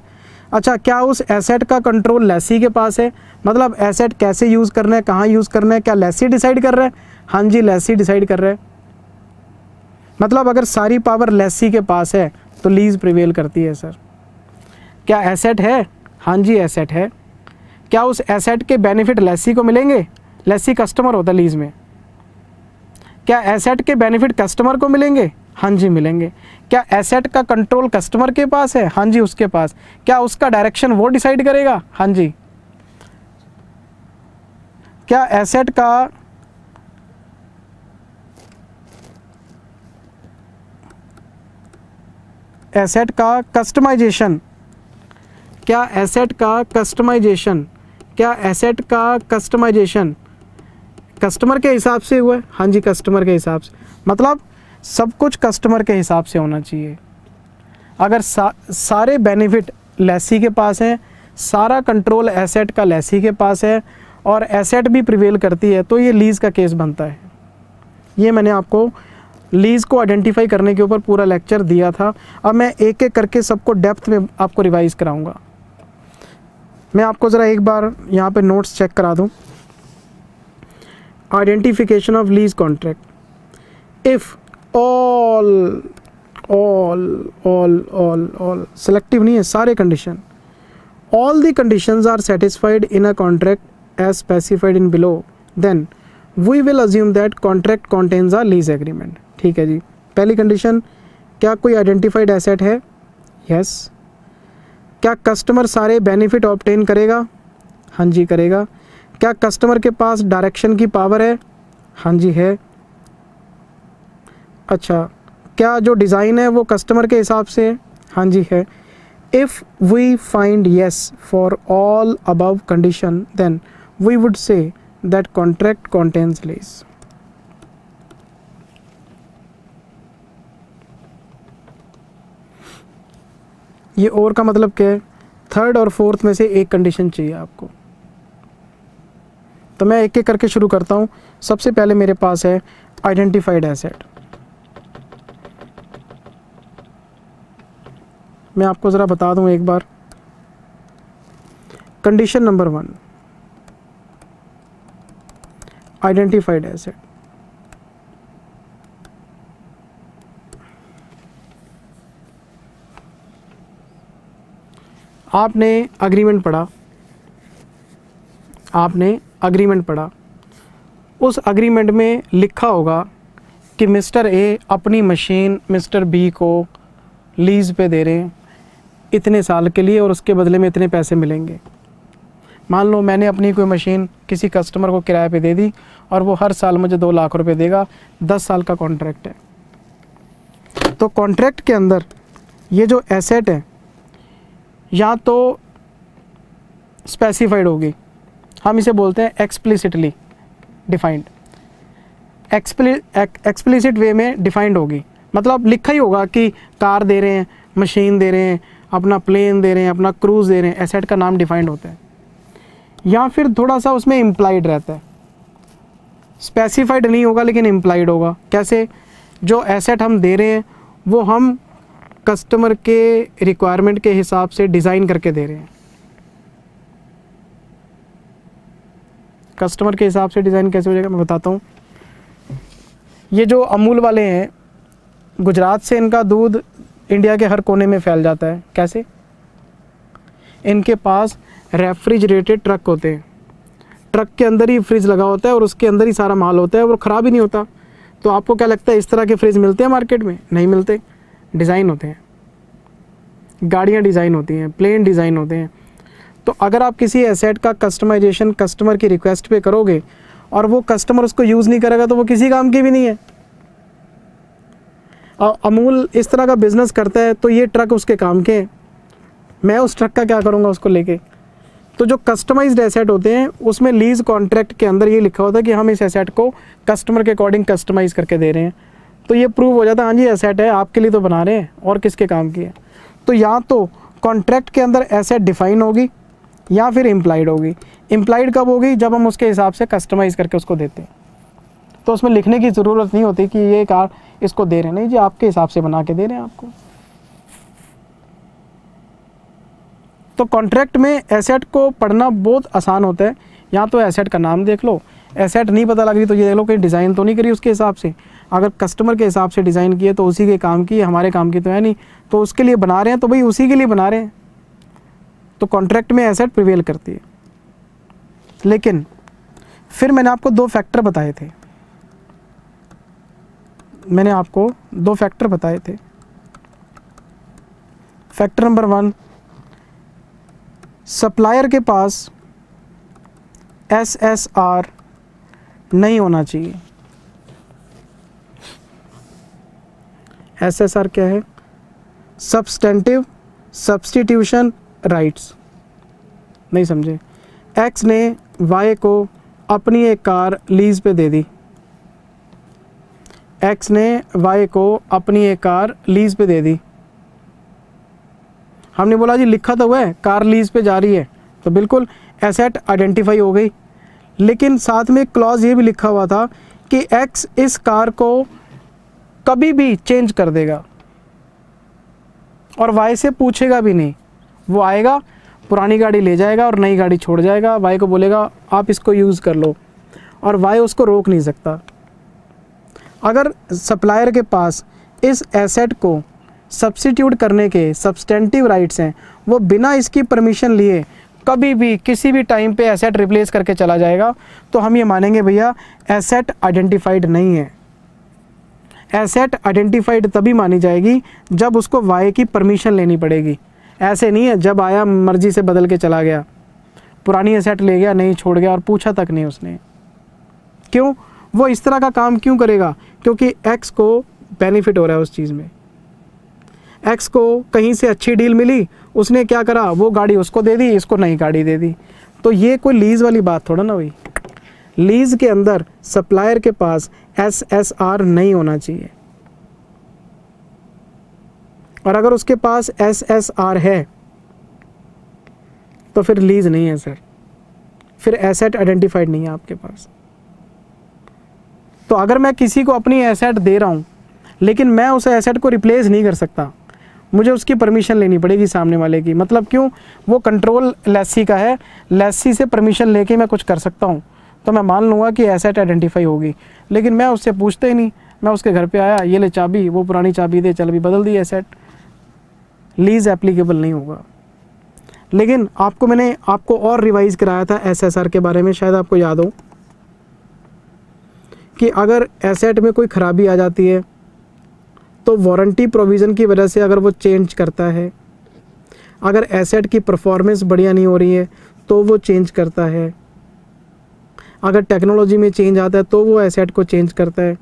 S1: अच्छा, क्या उस एसेट का कंट्रोल लेसी के पास है? मतलब एसेट कैसे यूज़ करना है, कहाँ यूज़ करना है, क्या लेसी डिसाइड कर रहा है? हाँ जी लेसी डिसाइड कर रहा है। मतलब अगर सारी पावर लेसी के पास है तो लीज़ प्रिवेल करती है सर। क्या एसेट है? हाँ जी एसेट है। क्या उस एसेट के बेनिफिट लेसी को मिलेंगे? लेसी कस्टमर होता है लीज़ में। क्या एसेट के बेनिफिट कस्टमर को मिलेंगे? हाँ जी मिलेंगे। क्या एसेट का कंट्रोल कस्टमर के पास है? हाँ जी उसके पास। क्या उसका डायरेक्शन वो डिसाइड करेगा? हाँ जी। क्या एसेट का कस्टमाइजेशन, क्या एसेट का कस्टमाइजेशन कस्टमर के हिसाब से हुआ है? हाँ जी कस्टमर के हिसाब से। मतलब सब कुछ कस्टमर के हिसाब से होना चाहिए। अगर सारे बेनिफिट लेसी के पास हैं, सारा कंट्रोल एसेट का लेसी के पास है और एसेट भी प्रिवेल करती है तो ये लीज़ का केस बनता है। ये मैंने आपको लीज़ को आइडेंटिफाई करने के ऊपर पूरा लेक्चर दिया था। अब मैं एक एक करके सबको डेप्थ में आपको रिवाइज़ कराऊंगा। मैं आपको ज़रा एक बार यहाँ पे नोट्स चेक करा दूँ। Identification of lease contract, if all selective नहीं है, सारे condition, all the conditions are satisfied in a contract as specified in below, then we will assume that contract contains a lease agreement. ठीक है जी। पहली कंडीशन, क्या कोई आइडेंटिफाइड एसेट है? यस। क्या कस्टमर सारे बेनिफिट ऑब्टेन करेगा? हाँ जी करेगा। क्या कस्टमर के पास डायरेक्शन की पावर है? हाँ जी है। अच्छा, क्या जो डिज़ाइन है वो कस्टमर के हिसाब से है? हाँ जी है। If we find yes for all above condition then we would say that contract contains lease. ये और का मतलब क्या है? थर्ड और फोर्थ में से एक कंडीशन चाहिए आपको। तो मैं एक एक करके शुरू करता हूँ। सबसे पहले मेरे पास है आइडेंटिफाइड एसेट। मैं आपको ज़रा बता दूँ एक बार। Condition number 1, identified asset. आपने अग्रीमेंट पढ़ा, आपने अग्रीमेंट पढ़ा। उस अग्रीमेंट में लिखा होगा कि मिस्टर ए अपनी मशीन मिस्टर बी को लीज़ पे दे रहे हैं इतने साल के लिए और उसके बदले में इतने पैसे मिलेंगे। मान लो मैंने अपनी कोई मशीन किसी कस्टमर को किराए पे दे दी और वो हर साल मुझे 2 लाख रुपए देगा। 10 साल का कॉन्ट्रैक्ट है। तो कॉन्ट्रैक्ट के अंदर ये जो एसेट है या तो स्पेसिफाइड होगी, हम इसे बोलते हैं एक्सप्लिसिटली डिफाइंड। एक्सप्लिसिट वे में डिफाइंड होगी, मतलब लिखा ही होगा कि कार दे रहे हैं, मशीन दे रहे हैं, अपना प्लेन दे रहे हैं, अपना क्रूज़ दे रहे हैं, एसेट का नाम डिफाइंड होता है। या फिर थोड़ा सा उसमें इम्प्लाइड रहता है, स्पेसिफाइड नहीं होगा लेकिन इम्प्लाइड होगा। कैसे? जो एसेट हम दे रहे हैं वो हम कस्टमर के रिक्वायरमेंट के हिसाब से डिज़ाइन करके दे रहे हैं। कस्टमर के हिसाब से डिज़ाइन कैसे हो जाएगा मैं बताता हूँ। ये जो अमूल वाले हैं, गुजरात से इनका दूध इंडिया के हर कोने में फैल जाता है। कैसे? इनके पास रेफ्रिजरेटेड ट्रक होते हैं, ट्रक के अंदर ही फ्रिज लगा होता है और उसके अंदर ही सारा माल होता है, वो ख़राब ही नहीं होता। तो आपको क्या लगता है इस तरह के फ्रिज मिलते हैं मार्केट में? नहीं मिलते। डिज़ाइन होते हैं, गाड़ियाँ डिज़ाइन होती हैं, प्लेन डिज़ाइन होते हैं। तो अगर आप किसी एसेट का कस्टमाइजेशन कस्टमर की रिक्वेस्ट पे करोगे और वो कस्टमर उसको यूज़ नहीं करेगा तो वो किसी काम की भी नहीं है। और अमूल इस तरह का बिज़नेस करता है तो ये ट्रक उसके काम के हैं, मैं उस ट्रक का क्या करूँगा उसको लेके। तो जो कस्टमाइज्ड एसेट होते हैं उसमें लीज़ कॉन्ट्रैक्ट के अंदर ये लिखा होता है कि हम इस एसेट को कस्टमर के अकॉर्डिंग कस्टमाइज़ करके दे रहे हैं। तो ये प्रूव हो जाता है हाँ जी एसेट है, आपके लिए तो बना रहे हैं और किसके काम की है। तो या तो कॉन्ट्रैक्ट के अंदर एसेट डिफाइन होगी या फिर इम्प्लाइड होगी। इम्प्लाइड कब होगी? जब हम उसके हिसाब से कस्टमाइज़ करके उसको देते हैं। तो उसमें लिखने की ज़रूरत नहीं होती कि ये कार इसको दे रहे हैं, नहीं जी आपके हिसाब से बना के दे रहे हैं आपको। तो कॉन्ट्रैक्ट में एसेट को पढ़ना बहुत आसान होता है। या तो एसेट का नाम देख लो, एसेट नहीं पता लग रही तो ये देख लो कहीं डिज़ाइन तो नहीं करी उसके हिसाब से। अगर कस्टमर के हिसाब से डिज़ाइन किए तो उसी के काम की, हमारे काम की तो है नहीं। तो उसके लिए बना रहे हैं तो भाई उसी के लिए बना रहे हैं। तो कॉन्ट्रैक्ट में एसेट प्रिवेल करती है। लेकिन फिर मैंने आपको 2 फैक्टर बताए थे, मैंने आपको 2 फैक्टर बताए थे। फैक्टर नंबर 1, सप्लायर के पास SSR नहीं होना चाहिए। SSR क्या है? Substantive substitution rights. नहीं समझे? X ने Y को अपनी एक कार लीज पे दे दी, X ने Y को अपनी एक कार लीज पे दे दी। हमने बोला जी लिखा तो हुआ है कार लीज पे जा रही है, तो बिल्कुल एसेट आइडेंटिफाई हो गई। लेकिन साथ में एक क्लॉज ये भी लिखा हुआ था कि X इस कार को कभी भी चेंज कर देगा और Y से पूछेगा भी नहीं। वो आएगा, पुरानी गाड़ी ले जाएगा और नई गाड़ी छोड़ जाएगा। Y को बोलेगा आप इसको यूज़ कर लो और Y उसको रोक नहीं सकता। अगर सप्लायर के पास इस एसेट को सब्स्टिट्यूट करने के सब्सटेंटिव राइट्स हैं, वो बिना इसकी परमिशन लिए कभी भी किसी भी टाइम पे एसेट रिप्लेस करके चला जाएगा, तो हम ये मानेंगे भैया एसेट आइडेंटिफाइड नहीं है। एसेट आइडेंटिफाइड तभी मानी जाएगी जब उसको वाई की परमिशन लेनी पड़ेगी। ऐसे नहीं है जब आया मर्जी से बदल के चला गया, पुरानी एसेट ले गया, नहीं छोड़ गया और पूछा तक नहीं उसने। क्यों? वो इस तरह का काम क्यों करेगा? क्योंकि एक्स को बेनिफिट हो रहा है उस चीज़ में। एक्स को कहीं से अच्छी डील मिली, उसने क्या करा, वो गाड़ी उसको दे दी, इसको नई गाड़ी दे दी। तो ये कोई लीज़ वाली बात थोड़ा ना हुई। लीज़ के अंदर सप्लायर के पास SSR नहीं होना चाहिए, और अगर उसके पास SSR है तो फिर लीज़ नहीं है सर, फिर एसेट आइडेंटिफाइड नहीं है आपके पास। तो अगर मैं किसी को अपनी एसेट दे रहा हूँ लेकिन मैं उस एसेट को रिप्लेस नहीं कर सकता, मुझे उसकी परमिशन लेनी पड़ेगी सामने वाले की। मतलब क्यों? वो कंट्रोल लेसी का है, लेसी से परमिशन लेके मैं कुछ कर सकता हूँ, तो मैं मान लूँगा कि एसेट आइडेंटिफाई होगी। लेकिन मैं उससे पूछते ही नहीं, मैं उसके घर पे आया, ये ले चाबी, वो पुरानी चाबी दे, चल अभी बदल दी एसेट, लीज़ एप्लीकेबल नहीं होगा। लेकिन मैंने आपको और रिवाइज़ कराया था SSR के बारे में, शायद आपको याद हो, कि अगर एसेट में कोई ख़राबी आ जाती है तो वारंटी प्रोविज़न की वजह से अगर वो चेंज करता है, अगर एसेट की परफॉर्मेंस बढ़िया नहीं हो रही है तो वो चेंज करता है, अगर टेक्नोलॉजी में चेंज आता है तो वो एसेट को चेंज करता है।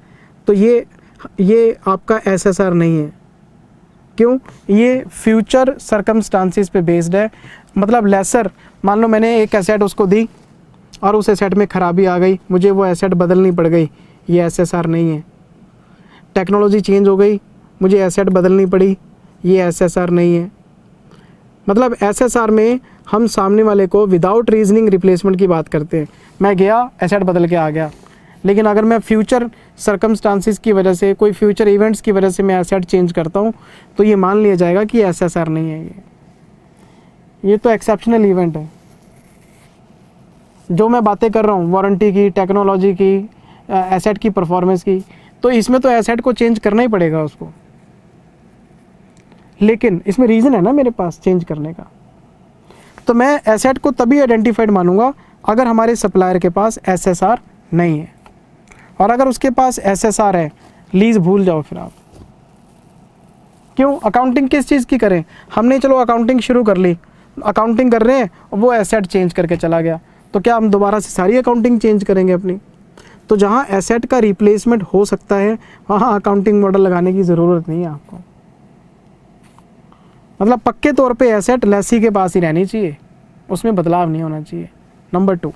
S1: तो ये आपका SSR नहीं है। क्यों? ये फ्यूचर सर्कमस्टांसिस पे बेस्ड है। मतलब लेसर, मान लो मैंने एक एसेट उसको दी और उस एसेट में ख़राबी आ गई, मुझे वो एसेट बदलनी पड़ गई, ये SSR नहीं है। टेक्नोलॉजी चेंज हो गई, मुझे एसेट बदलनी पड़ी, ये SSR नहीं है। मतलब SSR में हम सामने वाले को विदाउट रीजनिंग रिप्लेसमेंट की बात करते हैं। मैं गया, एसेट बदल के आ गया, लेकिन अगर मैं फ्यूचर सर्कमस्टांसिस की वजह से, कोई फ्यूचर इवेंट्स की वजह से मैं एसेट चेंज करता हूँ तो ये मान लिया जाएगा कि SSR नहीं है। ये तो एक्सेप्शनल इवेंट है। जो मैं बातें कर रहा हूँ वारंटी की, टेक्नोलॉजी की, एसेट की परफॉर्मेंस की, तो इसमें तो एसेट को चेंज करना ही पड़ेगा उसको। लेकिन इसमें रीज़न है ना मेरे पास चेंज करने का। तो मैं एसेट को तभी आइडेंटिफाइड मानूंगा अगर हमारे सप्लायर के पास SSR नहीं है। और अगर उसके पास SSR है, लीज़ भूल जाओ फिर आप। क्यों? अकाउंटिंग किस चीज़ की करें? हमने चलो अकाउंटिंग शुरू कर ली, अकाउंटिंग कर रहे हैं, वो एसेट चेंज करके चला गया, तो क्या हम दोबारा से सारी अकाउंटिंग चेंज करेंगे अपनी? तो जहाँ एसेट का रिप्लेसमेंट हो सकता है वहाँ अकाउंटिंग मॉडल लगाने की ज़रूरत नहीं है आपको। मतलब पक्के तौर पे एसेट लेसी के पास ही रहनी चाहिए, उसमें बदलाव नहीं होना चाहिए। नंबर 2,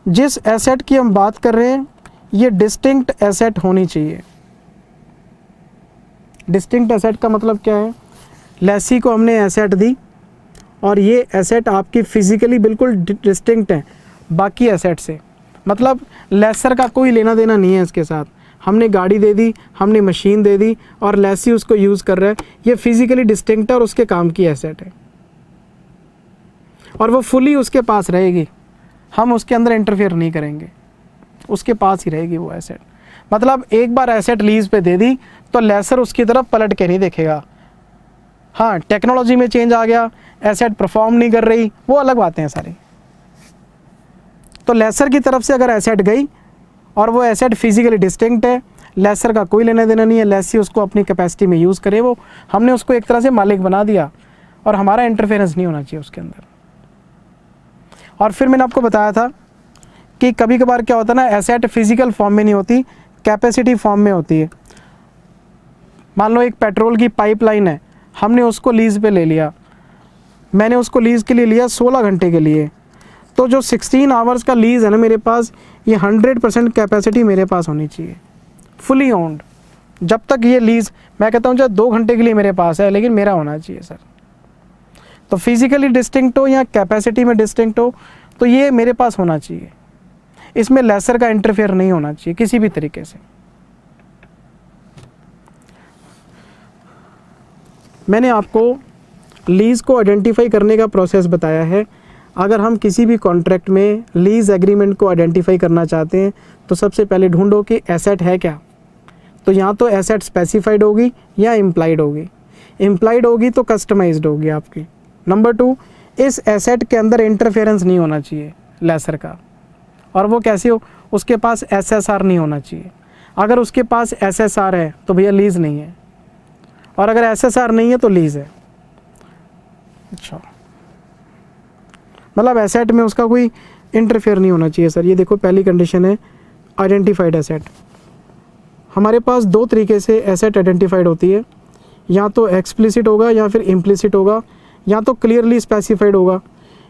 S1: जिस एसेट की हम बात कर रहे हैं ये डिस्टिंक्ट एसेट होनी चाहिए। डिस्टिंक्ट एसेट का मतलब क्या है? लेसी को हमने एसेट दी और ये एसेट आपकी फिजिकली बिल्कुल डिस्टिंक्ट है बाकी एसेट से। मतलब लेसर का कोई लेना देना नहीं है इसके साथ। हमने गाड़ी दे दी, हमने मशीन दे दी और लेसी उसको यूज़ कर रहा है, ये फिजिकली डिस्टिंक्ट है और उसके काम की एसेट है और वो फुली उसके पास रहेगी। हम उसके अंदर इंटरफेयर नहीं करेंगे, उसके पास ही रहेगी वो एसेट। मतलब एक बार एसेट लीज पे दे दी तो लेसर उसकी तरफ पलट के नहीं देखेगा। हाँ, टेक्नोलॉजी में चेंज आ गया, एसेट परफॉर्म नहीं कर रही, वो अलग बातें हैं सारी। तो लेसर की तरफ से अगर एसेट गई और वो एसेट फिजिकली डिस्टिंक्ट है, लेसर का कोई लेना देना नहीं है, लेसी उसको अपनी कैपेसिटी में यूज़ करे, वो हमने उसको एक तरह से मालिक बना दिया और हमारा इंटरफेरेंस नहीं होना चाहिए उसके अंदर। और फिर मैंने आपको बताया था कि कभी कभार क्या होता है ना, एसेट फिजिकल फॉर्म में नहीं होती, कैपेसिटी फॉर्म में होती है। मान लो एक पेट्रोल की पाइपलाइन है, हमने उसको लीज़ पे ले लिया, मैंने उसको लीज़ के लिए लिया 16 घंटे के लिए, तो जो 16 आवर्स का लीज़ है ना मेरे पास, ये 100% कैपेसिटी मेरे पास होनी चाहिए, फुली ओन्ड। जब तक ये लीज़, मैं कहता हूँ चाहे 2 घंटे के लिए मेरे पास है, लेकिन मेरा होना चाहिए सर। तो फिजिकली डिस्टिंक्ट हो या कैपेसिटी में डिस्टिंक्ट हो, तो ये मेरे पास होना चाहिए। इसमें लेसर का इंटरफेयर नहीं होना चाहिए किसी भी तरीके से। मैंने आपको लीज़ को आइडेंटिफाई करने का प्रोसेस बताया है। अगर हम किसी भी कॉन्ट्रैक्ट में लीज़ एग्रीमेंट को आइडेंटिफाई करना चाहते हैं तो सबसे पहले ढूंढो कि एसेट है क्या। तो या तो एसेट स्पेसिफाइड होगी या इम्प्लाइड होगी। इम्प्लाइड होगी तो कस्टमाइज्ड होगी आपकी। नंबर 2, इस एसेट के अंदर इंटरफेरेंस नहीं होना चाहिए लेसर का। और वो कैसे हो? उसके पास SSR नहीं होना चाहिए। अगर उसके पास SSR है तो भैया लीज़ नहीं है। और अगर SSR नहीं है तो लीज़ है। अच्छा, मतलब एसेट में उसका कोई इंटरफेयर नहीं होना चाहिए सर। ये देखो पहली कंडीशन है आइडेंटिफाइड एसेट। हमारे पास दो तरीके से एसेट आइडेंटिफाइड होती है, या तो एक्सप्लिसिट होगा या फिर इम्प्लिसिट होगा, या तो क्लियरली स्पेसिफाइड होगा,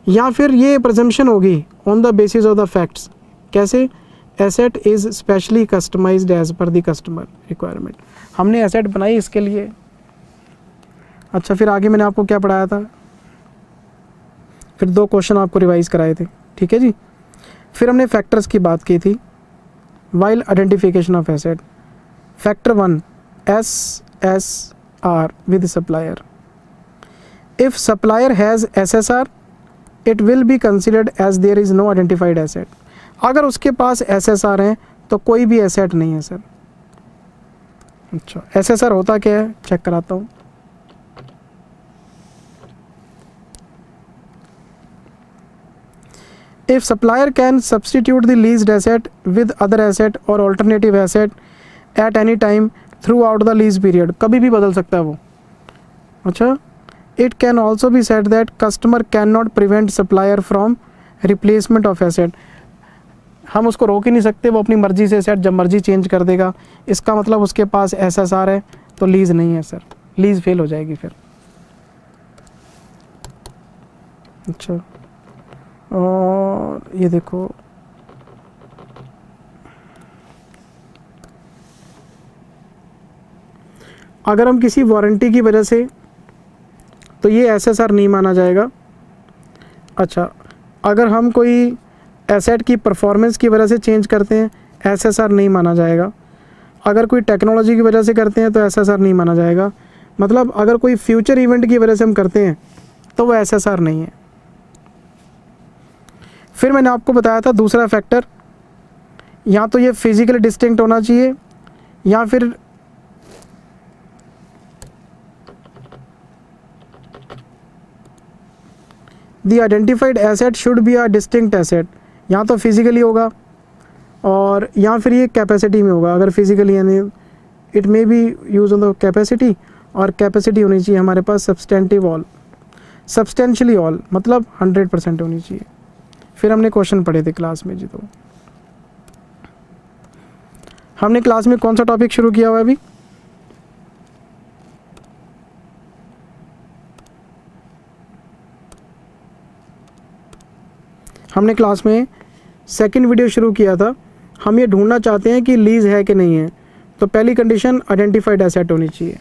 S1: या फिर ये प्रेजम्पशन होगी on the basis of the facts. कैसे? Asset is specially customised as per the customer requirement. हमने एसेट बनाई इसके लिए। अच्छा, फिर आगे मैंने आपको क्या पढ़ाया था? फिर दो क्वेश्चन आपको रिवाइज कराए थे, ठीक है जी। फिर हमने फैक्टर्स की बात की थी while identification of asset. Factor 1 SSR with supplier. If supplier has SSR it will be considered as there is no identified asset. अगर उसके पास SSR है तो कोई भी एसेट नहीं है सर। अच्छा, SSR होता क्या है चेक कराता हूँ। If supplier can substitute the leased asset with other asset or alternative asset at any time throughout the lease period, कभी भी बदल सकता है वो। अच्छा, it can also be said that customer cannot prevent supplier from replacement of asset। हम उसको रोक ही नहीं सकते, वो अपनी मर्जी से एसेट जब मर्जी चेंज कर देगा। इसका मतलब उसके पास SSR है तो लीज़ नहीं है सर, लीज़ फेल हो जाएगी फिर। अच्छा, और ये देखो अगर हम किसी वारंटी की वजह से, तो ये SSR नहीं माना जाएगा। अच्छा, अगर हम कोई एसेट की परफॉर्मेंस की वजह से चेंज करते हैं SSR नहीं माना जाएगा। अगर कोई टेक्नोलॉजी की वजह से करते हैं तो SSR नहीं माना जाएगा। मतलब अगर कोई फ्यूचर इवेंट की वजह से हम करते हैं तो वो SSR नहीं है। फिर मैंने आपको बताया था दूसरा फैक्टर, या तो ये फिजिकली डिस्टिंक्ट होना चाहिए या फिर the identified asset should be a distinct asset. या तो फिजिकली होगा और या फिर ये कैपेसिटी में होगा। अगर फिजिकली यानी it may be use on the capacity, और कैपेसिटी होनी चाहिए हमारे पास सब्सटेंटिव ऑल, सब्सटेंशियली ऑल, मतलब 100% होनी चाहिए। फिर हमने क्वेश्चन पढ़े थे क्लास में जी। तो हमने क्लास में कौन सा टॉपिक शुरू किया हुआ है अभी? हमने क्लास में सेकंड वीडियो शुरू किया था। हम ये ढूंढना चाहते हैं कि लीज है कि नहीं है। तो पहली कंडीशन आइडेंटिफाइड एसेट होनी चाहिए।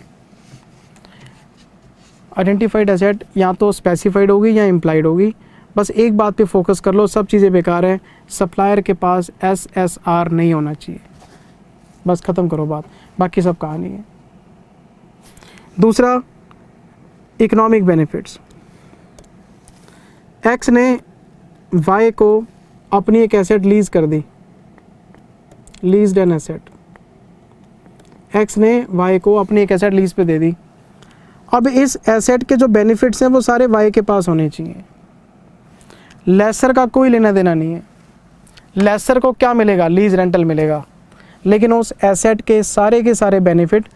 S1: आइडेंटिफाइड एसेट या तो स्पेसिफाइड होगी या इम्प्लाइड होगी। बस एक बात पे फोकस कर लो, सब चीज़ें बेकार हैं। सप्लायर के पास SSR नहीं होना चाहिए, बस ख़त्म करो बात, बाकी सब कहानी है। दूसरा, इकोनॉमिक बेनिफिट्स। X ने Y को अपनी एक एसेट लीज कर दी, लीज्ड एन एसेट। X ने Y को अपनी एक एसेट लीज पे दे दी। अब इस एसेट के जो बेनिफिट्स हैं वो सारे Y के पास होने चाहिए। लेसर का कोई लेना देना नहीं है। लेसर को क्या मिलेगा? लीज रेंटल मिलेगा, लेकिन उस एसेट के सारे बेनिफिट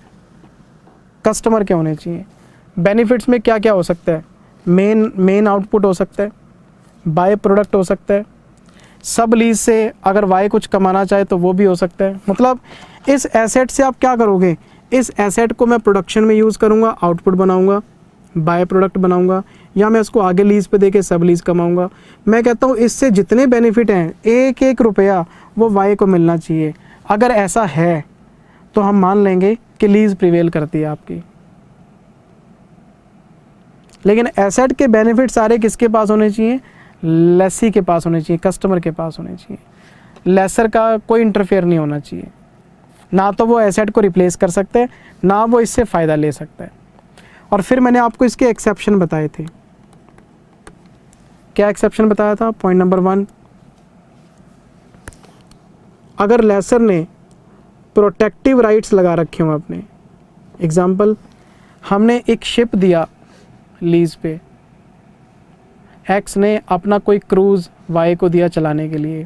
S1: कस्टमर के होने चाहिए। बेनिफिट्स में क्या क्या हो सकता है? मेन आउटपुट हो सकता है, बाय प्रोडक्ट हो सकता है, सब लीज से अगर वाई कुछ कमाना चाहे तो वो भी हो सकता है। मतलब इस एसेट से आप क्या करोगे? इस एसेट को मैं प्रोडक्शन में यूज़ करूँगा, आउटपुट बनाऊँगा, बाय प्रोडक्ट बनाऊँगा, या मैं इसको आगे लीज पे देके सब लीज कमाऊँगा। मैं कहता हूँ इससे जितने बेनिफिट हैं, एक एक रुपया वो वाई को मिलना चाहिए। अगर ऐसा है तो हम मान लेंगे कि लीज प्रिवेल करती है आपकी। लेकिन एसेट के बेनिफिट सारे किसके पास होने चाहिए? लेसी के पास होने चाहिए, कस्टमर के पास होने चाहिए। लेसर का कोई इंटरफेयर नहीं होना चाहिए। ना तो वो एसेट को रिप्लेस कर सकते हैं, ना वो इससे फ़ायदा ले सकता है। और फिर मैंने आपको इसके एक्सेप्शन बताए थे। क्या एक्सेप्शन बताया था? पॉइंट नंबर 1, अगर लेसर ने प्रोटेक्टिव राइट्स लगा रखे हों अपने। एग्जाम्पल, हमने एक शिप दिया लीज पे, एक्स ने अपना कोई क्रूज़ वाई को दिया चलाने के लिए,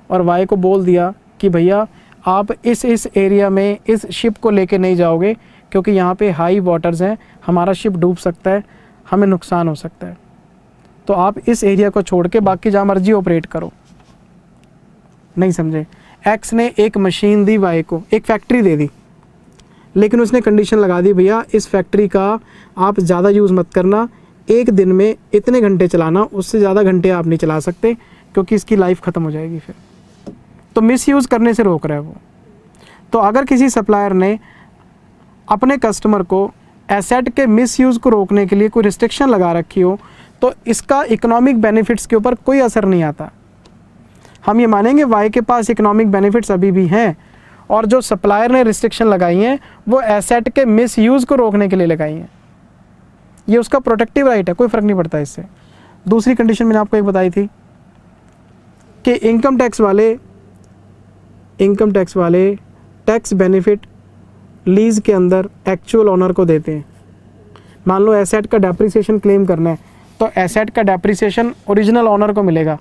S1: और वाई को बोल दिया कि भैया आप इस एरिया में इस शिप को लेके नहीं जाओगे क्योंकि यहाँ पे हाई वाटर्स हैं, हमारा शिप डूब सकता है, हमें नुकसान हो सकता है। तो आप इस एरिया को छोड़ के बाकी जहाँ मर्जी ऑपरेट करो। नहीं समझे? एक्स ने एक मशीन दी वाई को, एक फैक्ट्री दे दी, लेकिन उसने कंडीशन लगा दी, भैया इस फैक्ट्री का आप ज़्यादा यूज़ मत करना, एक दिन में इतने घंटे चलाना, उससे ज़्यादा घंटे आप नहीं चला सकते क्योंकि इसकी लाइफ ख़त्म हो जाएगी फिर। तो मिसयूज़ करने से रोक रहा है वो। तो अगर किसी सप्लायर ने अपने कस्टमर को एसेट के मिसयूज़ को रोकने के लिए कोई रिस्ट्रिक्शन लगा रखी हो, तो इसका इकोनॉमिक बेनिफिट्स के ऊपर कोई असर नहीं आता। हम ये मानेंगे वाई के पास इकोनॉमिक बेनिफिट्स अभी भी हैं, और जो सप्लायर ने रिस्ट्रिक्शन लगाई हैं वो एसेट के मिसयूज़ को रोकने के लिए लगाई हैं। ये उसका प्रोटेक्टिव राइट है, कोई फ़र्क नहीं पड़ता इससे। दूसरी कंडीशन मैंने आपको एक बताई थी कि इनकम टैक्स वाले टैक्स बेनिफिट लीज़ के अंदर एक्चुअल ओनर को देते हैं। मान लो एसेट का डेप्रिसिएशन क्लेम करना है, तो एसेट का डेप्रिसिएशन ओरिजिनल ओनर को मिलेगा,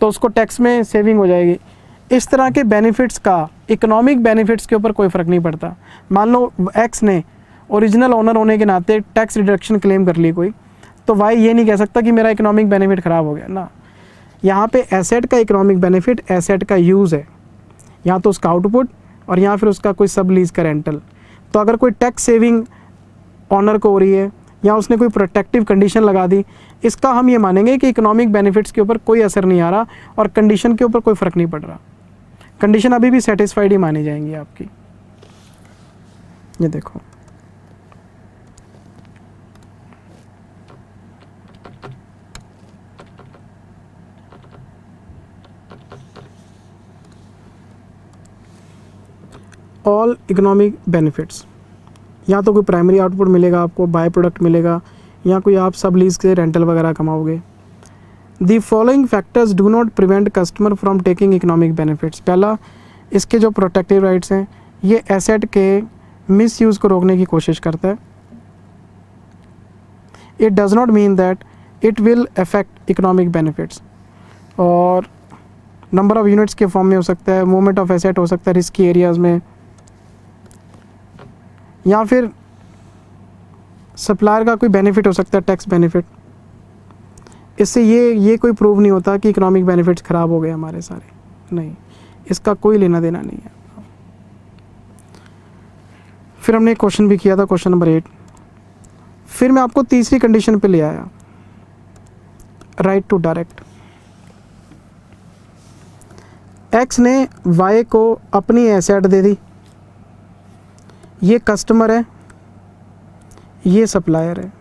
S1: तो उसको टैक्स में सेविंग हो जाएगी। इस तरह के बेनिफिट्स का इकोनॉमिक बेनिफिट्स के ऊपर कोई फ़र्क नहीं पड़ता। मान लो एक्स ने ओरिजिनल ओनर होने के नाते टैक्स रिडक्शन क्लेम कर ली कोई, तो वाई ये नहीं कह सकता कि मेरा इकोनॉमिक बेनिफिट ख़राब हो गया ना। यहाँ पे एसेट का इकोनॉमिक बेनिफिट एसेट का यूज़ है, यहाँ तो उसका आउटपुट और यहाँ फिर उसका कोई सब लीज का रेंटल। तो अगर कोई टैक्स सेविंग ऑनर को हो रही है या उसने कोई प्रोटेक्टिव कंडीशन लगा दी, इसका हम ये मानेंगे कि इकोनॉमिक बेनिफिट्स के ऊपर कोई असर नहीं आ रहा और कंडीशन के ऊपर कोई फ़र्क नहीं पड़ रहा। कंडीशन अभी भी सेटिस्फाइड ही मानी जाएंगी आपकी। ये देखो, ऑल इकोनॉमिक बेनिफिट्स, या तो कोई प्राइमरी आउटपुट मिलेगा आपको, बाय प्रोडक्ट मिलेगा, या कोई आप सब लीज से रेंटल वगैरह कमाओगे। The following factors do not prevent customer from taking economic benefits. पहला, इसके जो प्रोटेक्टिव राइट्स हैं ये एसेट के मिस यूज़ को रोकने की कोशिश करता है। It does not mean that it will affect economic benefits. और नंबर ऑफ़ यूनिट्स के फॉर्म में हो सकता है, मूवमेंट ऑफ एसेट हो सकता है रिस्की एरियाज़ में, या फिर सप्लायर का कोई बेनिफिट हो सकता है टैक्स बेनिफिट। इससे ये कोई प्रूव नहीं होता कि इकोनॉमिक बेनिफिट्स ख़राब हो गए हमारे सारे, नहीं, इसका कोई लेना देना नहीं है। फिर हमने एक क्वेश्चन भी किया था, क्वेश्चन नंबर 8। फिर मैं आपको तीसरी कंडीशन पे ले आया, राइट टू डायरेक्ट। एक्स ने वाई को अपनी एसेट दे दी, ये कस्टमर है, ये सप्लायर है,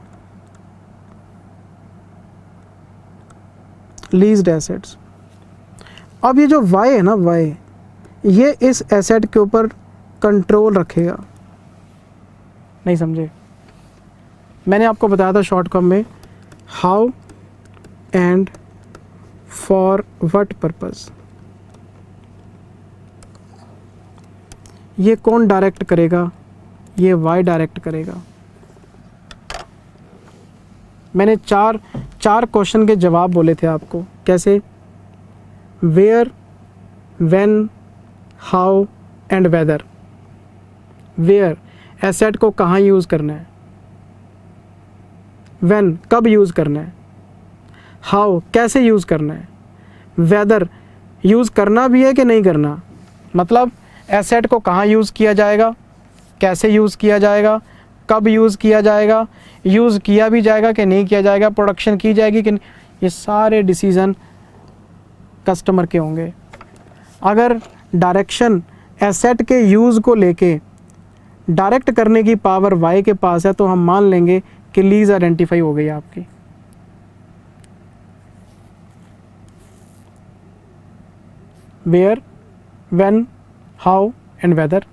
S1: लीज्ड एसेट्स। अब ये जो वाई है ना, वाई ये इस एसेट के ऊपर कंट्रोल रखेगा। नहीं समझे? मैंने आपको बताया था शॉर्ट फॉर्म में, how and for what purpose. ये कौन डायरेक्ट करेगा? ये वाई डायरेक्ट करेगा। मैंने चार क्वेश्चन के जवाब बोले थे आपको, कैसे? Where, when, how and whether. Where, asset को कहाँ यूज़ करना है, व्हेन, कब यूज़ करना है, हाउ, कैसे यूज़ करना है, वेदर, यूज़ करना भी है कि नहीं करना। मतलब एसेट को कहाँ यूज़ किया जाएगा, कैसे यूज़ किया जाएगा, कब यूज़ किया जाएगा, यूज़ किया भी जाएगा कि नहीं किया जाएगा, प्रोडक्शन की जाएगी कि नहीं, ये सारे डिसीज़न कस्टमर के होंगे। अगर डायरेक्शन एसेट के यूज़ को लेके डायरेक्ट करने की पावर वाई के पास है, तो हम मान लेंगे कि लीज आइडेंटिफाई हो गई आपकी। Where, when, how and whether,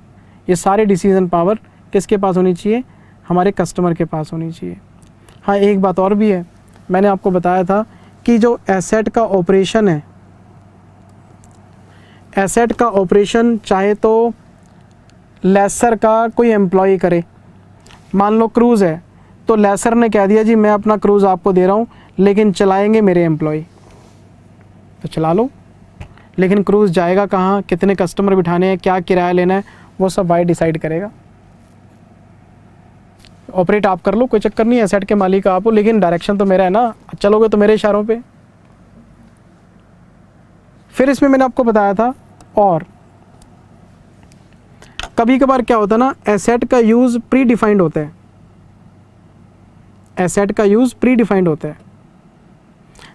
S1: ये सारे डिसीजन पावर किसके पास होनी चाहिए? हमारे कस्टमर के पास होनी चाहिए। हाँ, एक बात और भी है, मैंने आपको बताया था कि जो एसेट का ऑपरेशन है, एसेट का ऑपरेशन चाहे तो लेसर का कोई एम्प्लॉय करे। मान लो क्रूज़ है, तो लेसर ने कह दिया जी मैं अपना क्रूज़ आपको दे रहा हूँ, लेकिन चलाएंगे मेरे एम्प्लॉय, तो चला लो। लेकिन क्रूज़ जाएगा कहाँ, कितने कस्टमर बिठाने हैं, क्या किराया लेना है, वो सब वाई डिसाइड करेगा। ऑपरेट आप कर लो, कोई चक्कर नहीं, एसेट के मालिक आप हो, लेकिन डायरेक्शन तो मेरा है ना, चलोगे तो मेरे इशारों पे। फिर इसमें मैंने आपको बताया था, और कभी कभार क्या होता है ना, एसेट का यूज प्री डिफाइंड होता है, एसेट का यूज प्री डिफाइंड होता है।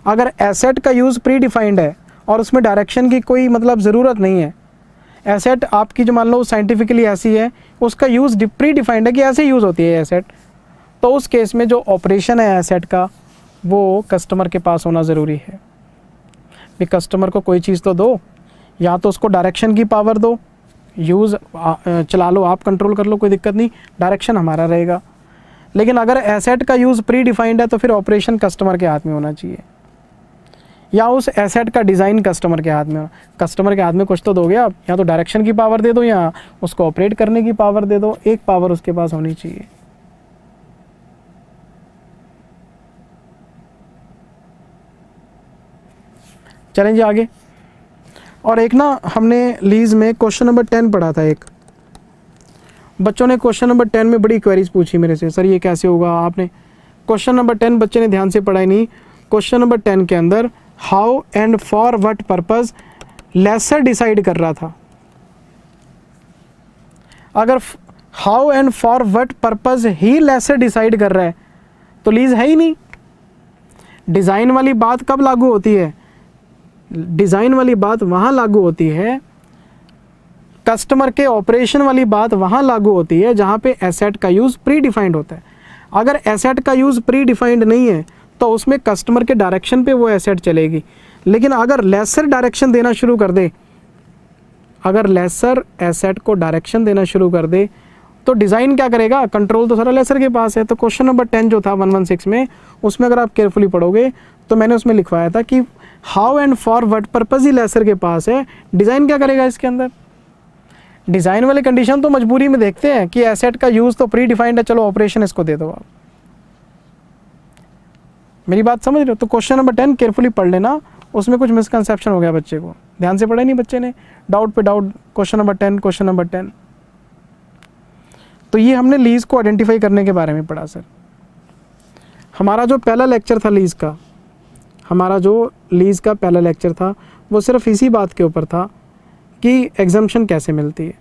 S1: अगर एसेट का यूज प्री डिफाइंड है और उसमें डायरेक्शन की कोई मतलब ज़रूरत नहीं है, एसेट आपकी जो मान लो साइंटिफिकली ऐसी है, उसका यूज़ प्री डिफाइंड है कि ऐसे यूज़ होती है एसेट, तो उस केस में जो ऑपरेशन है एसेट का वो कस्टमर के पास होना ज़रूरी है। भी कस्टमर को कोई चीज़ तो दो, या तो उसको डायरेक्शन की पावर दो, यूज़ चला लो आप, कंट्रोल कर लो, कोई दिक्कत नहीं, डायरेक्शन हमारा रहेगा। लेकिन अगर एसेट का यूज़ प्री डिफाइंड है तो फिर ऑपरेशन कस्टमर के हाथ में होना चाहिए, या उस एसेट का डिज़ाइन कस्टमर के हाथ में हो। कस्टमर के हाथ में कुछ तो दोगे आप, या तो डायरेक्शन की पावर दे दो या उसको ऑपरेट करने की पावर दे दो, एक पावर उसके पास होनी चाहिए। चलें जी आगे। और एक ना हमने लीज में क्वेश्चन नंबर 10 पढ़ा था, एक बच्चों ने क्वेश्चन नंबर 10 में बड़ी क्वेरीज पूछी मेरे से, सर ये कैसे होगा। आपने क्वेश्चन नंबर 10 बच्चे ने ध्यान से पढ़ा ही नहीं। क्वेश्चन नंबर 10 के अंदर how and for what purpose lessor decide कर रहा था। अगर how and for what purpose ही लेसर डिसाइड कर रहा है तो लीज है ही नहीं। डिज़ाइन वाली बात कब लागू होती है? डिज़ाइन वाली बात वहाँ लागू होती है, कस्टमर के ऑपरेशन वाली बात वहाँ लागू होती है जहाँ पे एसेट का यूज़ प्री डिफाइंड होता है। अगर एसेट का यूज़ प्री डिफाइंड नहीं है तो उसमें कस्टमर के डायरेक्शन पे वो एसेट चलेगी। लेकिन अगर लेसर डायरेक्शन देना शुरू कर दे, अगर लेसर एसेट को डायरेक्शन देना शुरू कर दे तो डिज़ाइन क्या करेगा? कंट्रोल तो सारा लेसर के पास है। तो क्वेश्चन नंबर 10 जो था 116 में, उसमें अगर आप केयरफुली पढ़ोगे तो मैंने उसमें लिखवाया था कि how and for what purpose ही लेसर के पास है, डिज़ाइन क्या करेगा इसके अंदर? डिज़ाइन वाले कंडीशन तो मजबूरी में देखते हैं कि एसेट का यूज़ तो प्री डिफाइंड है, चलो ऑपरेशन इसको दे दो आप। मेरी बात समझ रहे हो? तो क्वेश्चन नंबर 10 केयरफुली पढ़ लेना, उसमें कुछ मिसकंसेप्शन हो गया बच्चे को, ध्यान से पढ़ा नहीं बच्चे ने, डाउट पे doubt. Question number 10, question number 10। तो ये हमने लीज को आइडेंटिफाई करने के बारे में पढ़ा सर। हमारा जो पहला लेक्चर था लीज का, हमारा जो लीज का पहला लेक्चर था वो सिर्फ इसी बात के ऊपर था कि एग्जम्पशन कैसे मिलती है,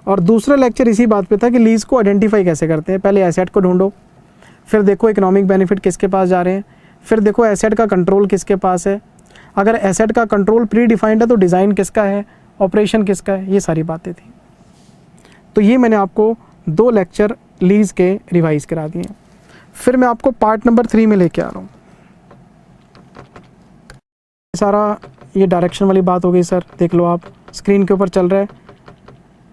S1: और दूसरा लेक्चर इसी बात पे था कि लीज को आइडेंटिफाई कैसे करते हैं। पहले एसेट को ढूंढो, फिर देखो इकोनॉमिक बेनिफिट किसके पास जा रहे हैं, फिर देखो एसेट का कंट्रोल किसके पास है। अगर एसेट का कंट्रोल प्री डिफाइंड है तो डिज़ाइन किसका है, ऑपरेशन किसका है, ये सारी बातें थी। तो ये मैंने आपको 2 लेक्चर लीज के रिवाइज करा दिए। फिर मैं आपको पार्ट नंबर 3 में लेके आ रहा हूँ। सारा ये डायरेक्शन वाली बात हो गई सर, देख लो आप स्क्रीन के ऊपर चल रहा है,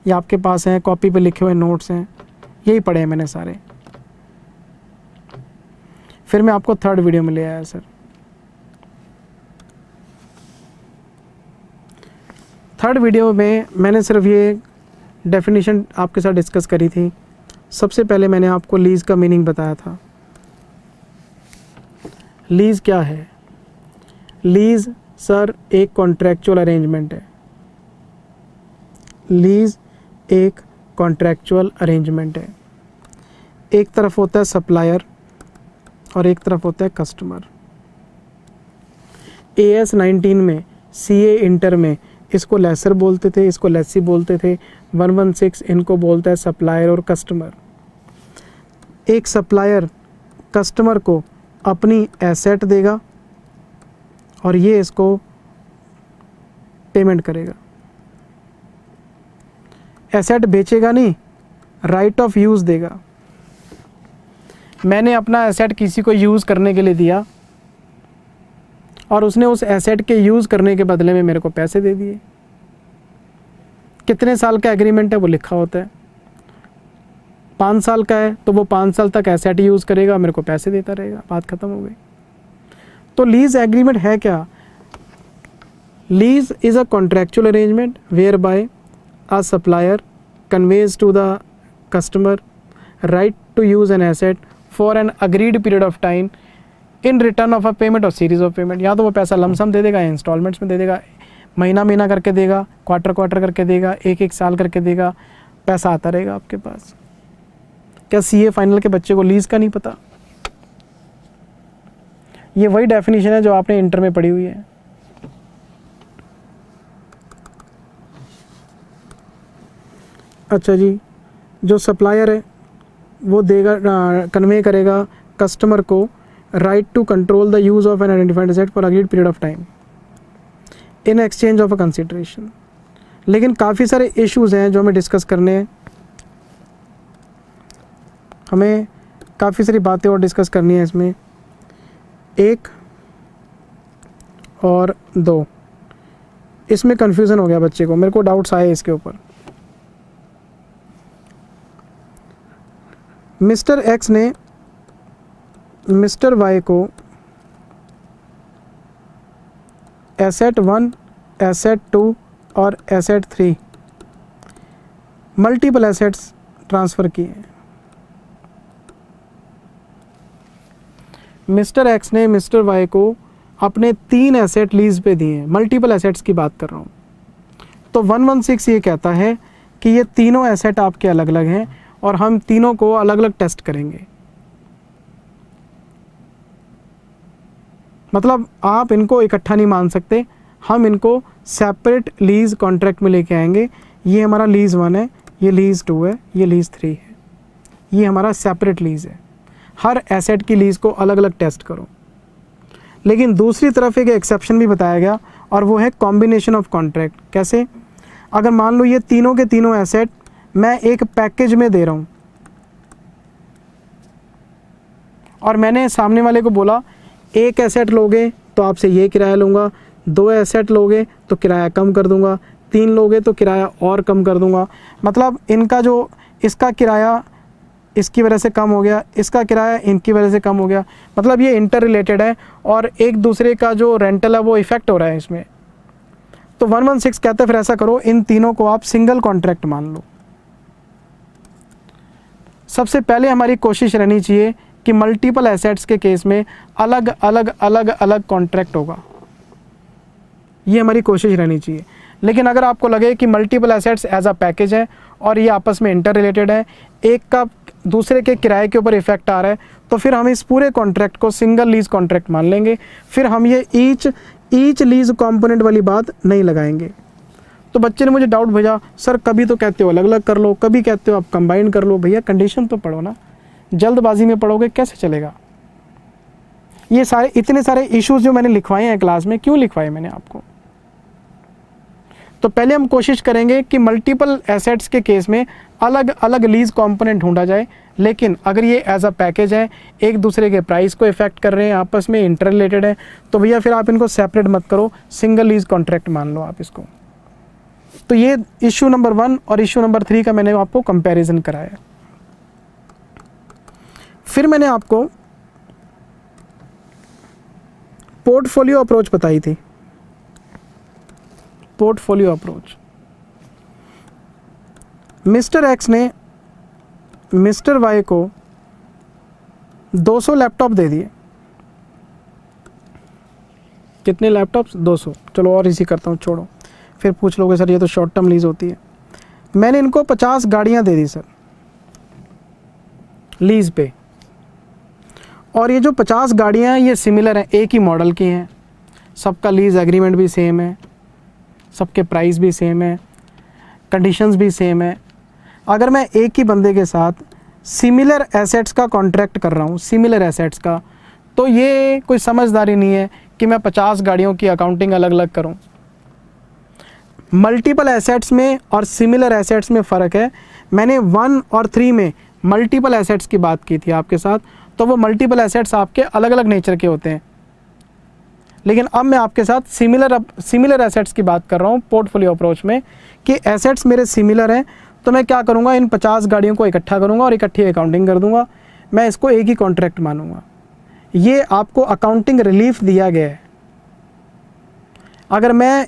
S1: ये आपके पास है, कॉपी पे लिखे हुए नोट्स हैं, यही पढ़े हैं मैंने सारे। फिर मैं आपको 3rd वीडियो में ले आया सर। 3rd वीडियो में मैंने सिर्फ ये डेफिनेशन आपके साथ डिस्कस करी थी। सबसे पहले मैंने आपको लीज़ का मीनिंग बताया था। लीज़ क्या है? लीज़ सर एक कॉन्ट्रैक्चुअल अरेंजमेंट है। लीज़ एक कॉन्ट्रैक्चुअल अरेंजमेंट है। एक तरफ होता है सप्लायर और एक तरफ होता है कस्टमर। AS 19 में, CA इंटर में इसको लेसर बोलते थे, इसको लेसी बोलते थे। 116 इनको बोलता है सप्लायर और कस्टमर। एक सप्लायर कस्टमर को अपनी एसेट देगा और ये इसको पेमेंट करेगा। एसेट बेचेगा नहीं, राइट ऑफ यूज़ देगा। मैंने अपना एसेट किसी को यूज़ करने के लिए दिया और उसने उस एसेट के यूज़ करने के बदले में मेरे को पैसे दे दिए। कितने साल का एग्रीमेंट है वो लिखा होता है। 5 साल का है तो वो 5 साल तक एसेट यूज़ करेगा, मेरे को पैसे देता रहेगा, बात ख़त्म हो गई। तो लीज एग्रीमेंट है क्या? Lease is a contractual arrangement whereby a supplier conveys to the customer right to use an asset for an agreed period of time in return of a payment और सीरीज ऑफ पेमेंट। या तो वो पैसा लमसम दे देगा, इंस्टॉलमेंट्स में दे देगा, महीना महीना करके देगा, क्वार्टर क्वार्टर करके देगा, 1-1 साल करके देगा, पैसा आता रहेगा आपके पास। क्या सीए फाइनल के बच्चे को लीज का नहीं पता? ये वही डेफिनेशन है जो आपने इंटर में पढ़ी हुई है। अच्छा जी, जो सप्लायर है वो देगा, कन्वे करेगा कस्टमर को right to control the use of an identified asset for agreed period of time in exchange of a consideration. लेकिन काफ़ी सारे इश्यूज़ हैं जो हमें डिस्कस करने हैं, हमें काफ़ी सारी बातें और डिस्कस करनी है इसमें। 1 और 2 इसमें कन्फ्यूज़न हो गया बच्चे को, मेरे को डाउट्स आए इसके ऊपर। मिस्टर एक्स ने मिस्टर वाई को एसेट 1, एसेट 2 और एसेट 3 मल्टीपल एसेट्स ट्रांसफ़र किए हैं। मिस्टर एक्स ने मिस्टर वाई को अपने 3 एसेट लीज पे दिए हैं, मल्टीपल एसेट्स की बात कर रहा हूँ। तो 116 ये कहता है कि ये तीनों एसेट आपके अलग अलग हैं और हम तीनों को अलग अलग टेस्ट करेंगे। मतलब आप इनको इकट्ठा नहीं मान सकते, हम इनको सेपरेट लीज कॉन्ट्रैक्ट में लेके आएंगे। ये हमारा लीज़ 1 है, ये लीज़ 2 है, ये लीज़ 3 है, ये हमारा सेपरेट लीज़ है। हर एसेट की लीज़ को अलग अलग टेस्ट करो। लेकिन दूसरी तरफ एक एक्सेप्शन भी बताया गया और वो है कॉम्बिनेशन ऑफ कॉन्ट्रैक्ट। कैसे? अगर मान लो ये तीनों के तीनों एसेट मैं एक पैकेज में दे रहा हूँ और मैंने सामने वाले को बोला एक एसेट लोगे तो आपसे ये किराया लूँगा, 2 एसेट लोगे तो किराया कम कर दूँगा, 3 लोगे तो किराया और कम कर दूँगा। मतलब इनका जो इसका किराया इसकी वजह से कम हो गया, इसका किराया इनकी वजह से कम हो गया। मतलब ये इंटर रिलेटेड है और एक दूसरे का जो रेंटल है वो इफ़ेक्ट हो रहा है इसमें। तो 116 कहता है फिर ऐसा करो, इन तीनों को आप सिंगल कॉन्ट्रैक्ट मान लो। सबसे पहले हमारी कोशिश रहनी चाहिए कि मल्टीपल एसेट्स के केस में अलग अलग अलग अलग कॉन्ट्रैक्ट होगा, ये हमारी कोशिश रहनी चाहिए। लेकिन अगर आपको लगे कि multiple assets as a package है और ये आपस में इंटर रिलेटेड है, एक का दूसरे के किराए के ऊपर इफेक्ट आ रहा है, तो फिर हम इस पूरे कॉन्ट्रैक्ट को सिंगल लीज कॉन्ट्रैक्ट मान लेंगे। फिर हम ये ईच लीज कंपोनेंट वाली बात नहीं लगाएंगे। तो बच्चे ने मुझे डाउट भेजा, सर कभी तो कहते हो अलग अलग कर लो, कभी कहते हो आप कंबाइन कर लो। भैया कंडीशन तो पढ़ो ना, जल्दबाजी में पढ़ोगे कैसे चलेगा? ये सारे इतने सारे इश्यूज जो मैंने लिखवाए हैं क्लास में, क्यों लिखवाए मैंने आपको? तो पहले हम कोशिश करेंगे कि मल्टीपल एसेट्स के केस में अलग अलग लीज कंपोनेंट ढूंढा जाए। लेकिन अगर ये एज अ पैकेज है, एक दूसरे के प्राइस को इफेक्ट कर रहे हैं, आपस में इंटर रिलेटेड है, तो भैया फिर आप इनको सेपरेट मत करो, सिंगल लीज कॉन्ट्रैक्ट मान लो आप इसको। तो ये इश्यू नंबर 1 और इश्यू नंबर 3 का मैंने आपको कंपैरिजन कराया। फिर मैंने आपको पोर्टफोलियो अप्रोच बताई थी। पोर्टफोलियो अप्रोच, मिस्टर एक्स ने मिस्टर वाई को 200 लैपटॉप दे दिए। कितने लैपटॉप्स? 200। चलो और इसी करता हूँ, छोड़ो, फिर पूछ लोगे सर ये तो शॉर्ट टर्म लीज होती है। मैंने इनको 50 गाड़ियाँ दे दी सर लीज पे, और ये जो 50 गाड़ियाँ हैं ये सिमिलर हैं, एक ही मॉडल की हैं, सबका लीज एग्रीमेंट भी सेम है, सबके प्राइस भी सेम है, कंडीशंस भी सेम है। अगर मैं एक ही बंदे के साथ सिमिलर एसेट्स का कॉन्ट्रैक्ट कर रहा हूँ, सिमिलर एसेट्स का, तो ये कोई समझदारी नहीं है कि मैं 50 गाड़ियों की अकाउंटिंग अलग अलग करूँ। मल्टीपल एसेट्स में और सिमिलर एसेट्स में फ़र्क है। मैंने 1 और 3 में मल्टीपल एसेट्स की बात की थी आपके साथ, तो वो मल्टीपल एसेट्स आपके अलग अलग नेचर के होते हैं। लेकिन अब मैं आपके साथ सिमिलर एसेट्स की बात कर रहा हूँ पोर्टफोलियो अप्रोच में, कि एसेट्स मेरे सिमिलर हैं, तो मैं क्या करूँगा, इन 50 गाड़ियों को इकट्ठा करूँगा और इकट्ठी अकाउंटिंग कर दूँगा, मैं इसको एक ही कॉन्ट्रैक्ट मानूँगा। ये आपको अकाउंटिंग रिलीफ दिया गया है। अगर मैं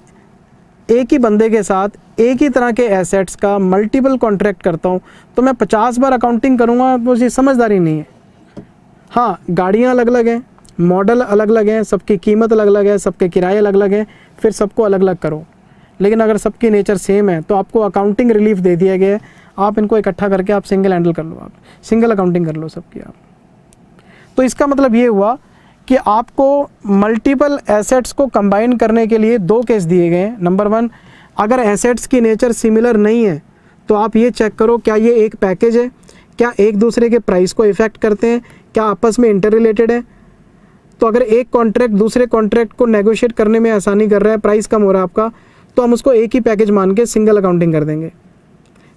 S1: एक ही बंदे के साथ एक ही तरह के एसेट्स का मल्टीपल कॉन्ट्रैक्ट करता हूँ तो मैं 50 बार अकाउंटिंग करूँगा, मुझे समझदारी नहीं है। हाँ, गाड़ियाँ अलग अलग हैं, मॉडल अलग अलग हैं, सबकी कीमत अलग अलग है, सबके किराए अलग अलग हैं, फिर सबको अलग अलग करो। लेकिन अगर सबकी नेचर सेम है तो आपको अकाउंटिंग रिलीफ दे दिया गया है, आप इनको इकट्ठा करके आप सिंगल हैंडल कर लो, आप सिंगल अकाउंटिंग कर लो सबकी आप। तो इसका मतलब ये हुआ कि आपको मल्टीपल एसेट्स को कंबाइन करने के लिए दो केस दिए गए हैं। नंबर 1, अगर एसेट्स की नेचर सिमिलर नहीं है तो आप ये चेक करो क्या ये एक पैकेज है, क्या एक दूसरे के प्राइस को इफेक्ट करते हैं, क्या आपस में इंटर रिलेटेड है। तो अगर एक कॉन्ट्रैक्ट दूसरे कॉन्ट्रैक्ट को नेगोशिएट करने में आसानी कर रहा है, प्राइस कम हो रहा है आपका, तो हम उसको एक ही पैकेज मान के सिंगल अकाउंटिंग कर देंगे।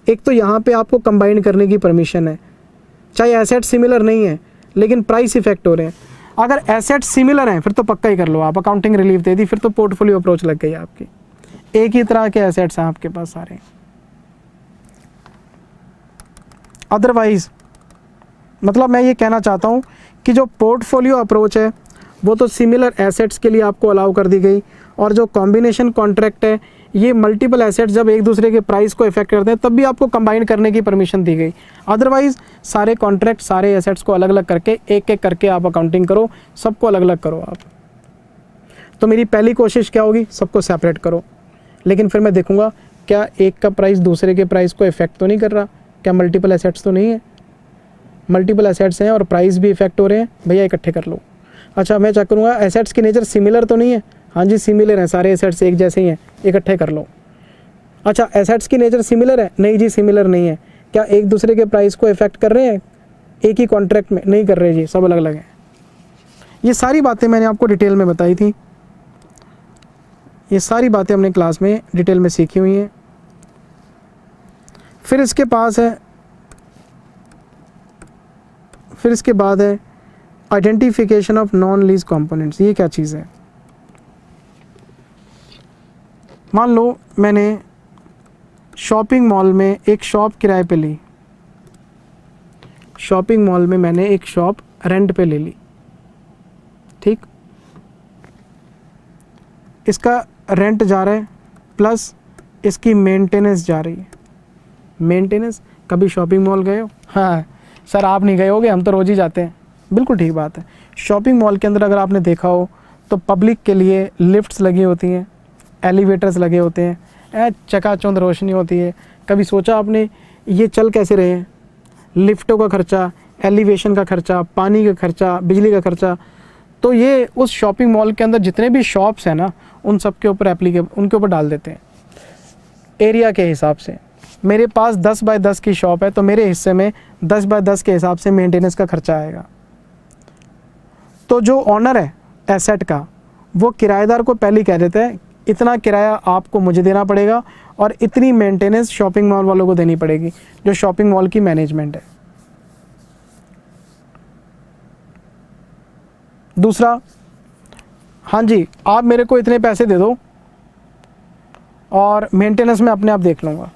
S1: एक तो यहाँ पे आपको कंबाइन करने की परमिशन है, चाहे एसेट सिमिलर नहीं है लेकिन प्राइस इफेक्ट हो रहे हैं। अगर एसेट सिमिलर हैं फिर तो पक्का ही कर लो आप, अकाउंटिंग रिलीफ दे दी, फिर तो पोर्टफोलियो अप्रोच लग गई आपकी। एक ही तरह के एसेट्स हैं आपके पास सारे। अदरवाइज मतलब मैं ये कहना चाहता हूँ कि जो पोर्टफोलियो अप्रोच है वो तो सिमिलर एसेट्स के लिए आपको अलाउ कर दी गई, और जो कॉम्बिनेशन कॉन्ट्रैक्ट है ये मल्टीपल एसेट्स जब एक दूसरे के प्राइस को इफेक्ट करते हैं तब भी आपको कंबाइन करने की परमिशन दी गई। अदरवाइज सारे कॉन्ट्रैक्ट सारे एसेट्स को अलग अलग करके एक एक करके आप अकाउंटिंग करो, सबको अलग अलग करो आप। तो मेरी पहली कोशिश क्या होगी, सबको सेपरेट करो, लेकिन फिर मैं देखूंगा क्या एक का प्राइस दूसरे के प्राइस को इफेक्ट तो नहीं कर रहा, क्या मल्टीपल एसेट्स तो नहीं है। मल्टीपल एसेट्स हैं और प्राइस भी इफेक्ट हो रहे हैं, भैया इकट्ठे कर लो। अच्छा मैं चेक करूँगा एसेट्स की नेचर सिमिलर तो नहीं है, हाँ जी सिमिलर है, सारे एसेट्स एक जैसे ही हैं, इकट्ठे कर लो। अच्छा एसेट्स की नेचर सिमिलर है, नहीं जी सिमिलर नहीं है, क्या एक दूसरे के प्राइस को इफेक्ट कर रहे हैं एक ही कॉन्ट्रैक्ट में, नहीं कर रहे जी, सब अलग अलग हैं। ये सारी बातें मैंने आपको डिटेल में बताई थी, ये सारी बातें हमने क्लास में डिटेल में सीखी हुई हैं। फिर इसके बाद है identification of non lease components. ये क्या चीज़ है, मान लो मैंने शॉपिंग मॉल में एक शॉप किराए पे ली, शॉपिंग मॉल में मैंने एक शॉप रेंट पे ले ली, ठीक। इसका रेंट जा रहा है प्लस इसकी मेंटेनेंस जा रही है। मेंटेनेंस, कभी शॉपिंग मॉल गए हो? हाँ सर आप नहीं गए होगे, हम तो रोज़ ही जाते हैं। बिल्कुल ठीक बात है। शॉपिंग मॉल के अंदर अगर आपने देखा हो तो पब्लिक के लिए लिफ्ट्स लगी होती हैं, एलिवेटर्स लगे होते हैं, चकाचौंध रोशनी होती है। कभी सोचा आपने ये चल कैसे रहे हैं? लिफ्टों का खर्चा, एलिवेशन का खर्चा, पानी का खर्चा, बिजली का खर्चा, तो ये उस शॉपिंग मॉल के अंदर जितने भी शॉप्स हैं ना उन सब के ऊपर उनके ऊपर डाल देते हैं एरिया के हिसाब से। मेरे पास 10 बाय 10 की शॉप है तो मेरे हिस्से में 10 बाय 10 के हिसाब से मेंटेनेंस का खर्चा आएगा। तो जो ऑनर है एसेट का वो किराएदार को पहले ही कह देता है इतना किराया आपको मुझे देना पड़ेगा और इतनी मेंटेनेंस शॉपिंग मॉल वालों को देनी पड़ेगी, जो शॉपिंग मॉल की मैनेजमेंट है। दूसरा, हाँ जी आप मेरे को इतने पैसे दे दो और मेंटेनेंस में अपने आप देख लूँगा।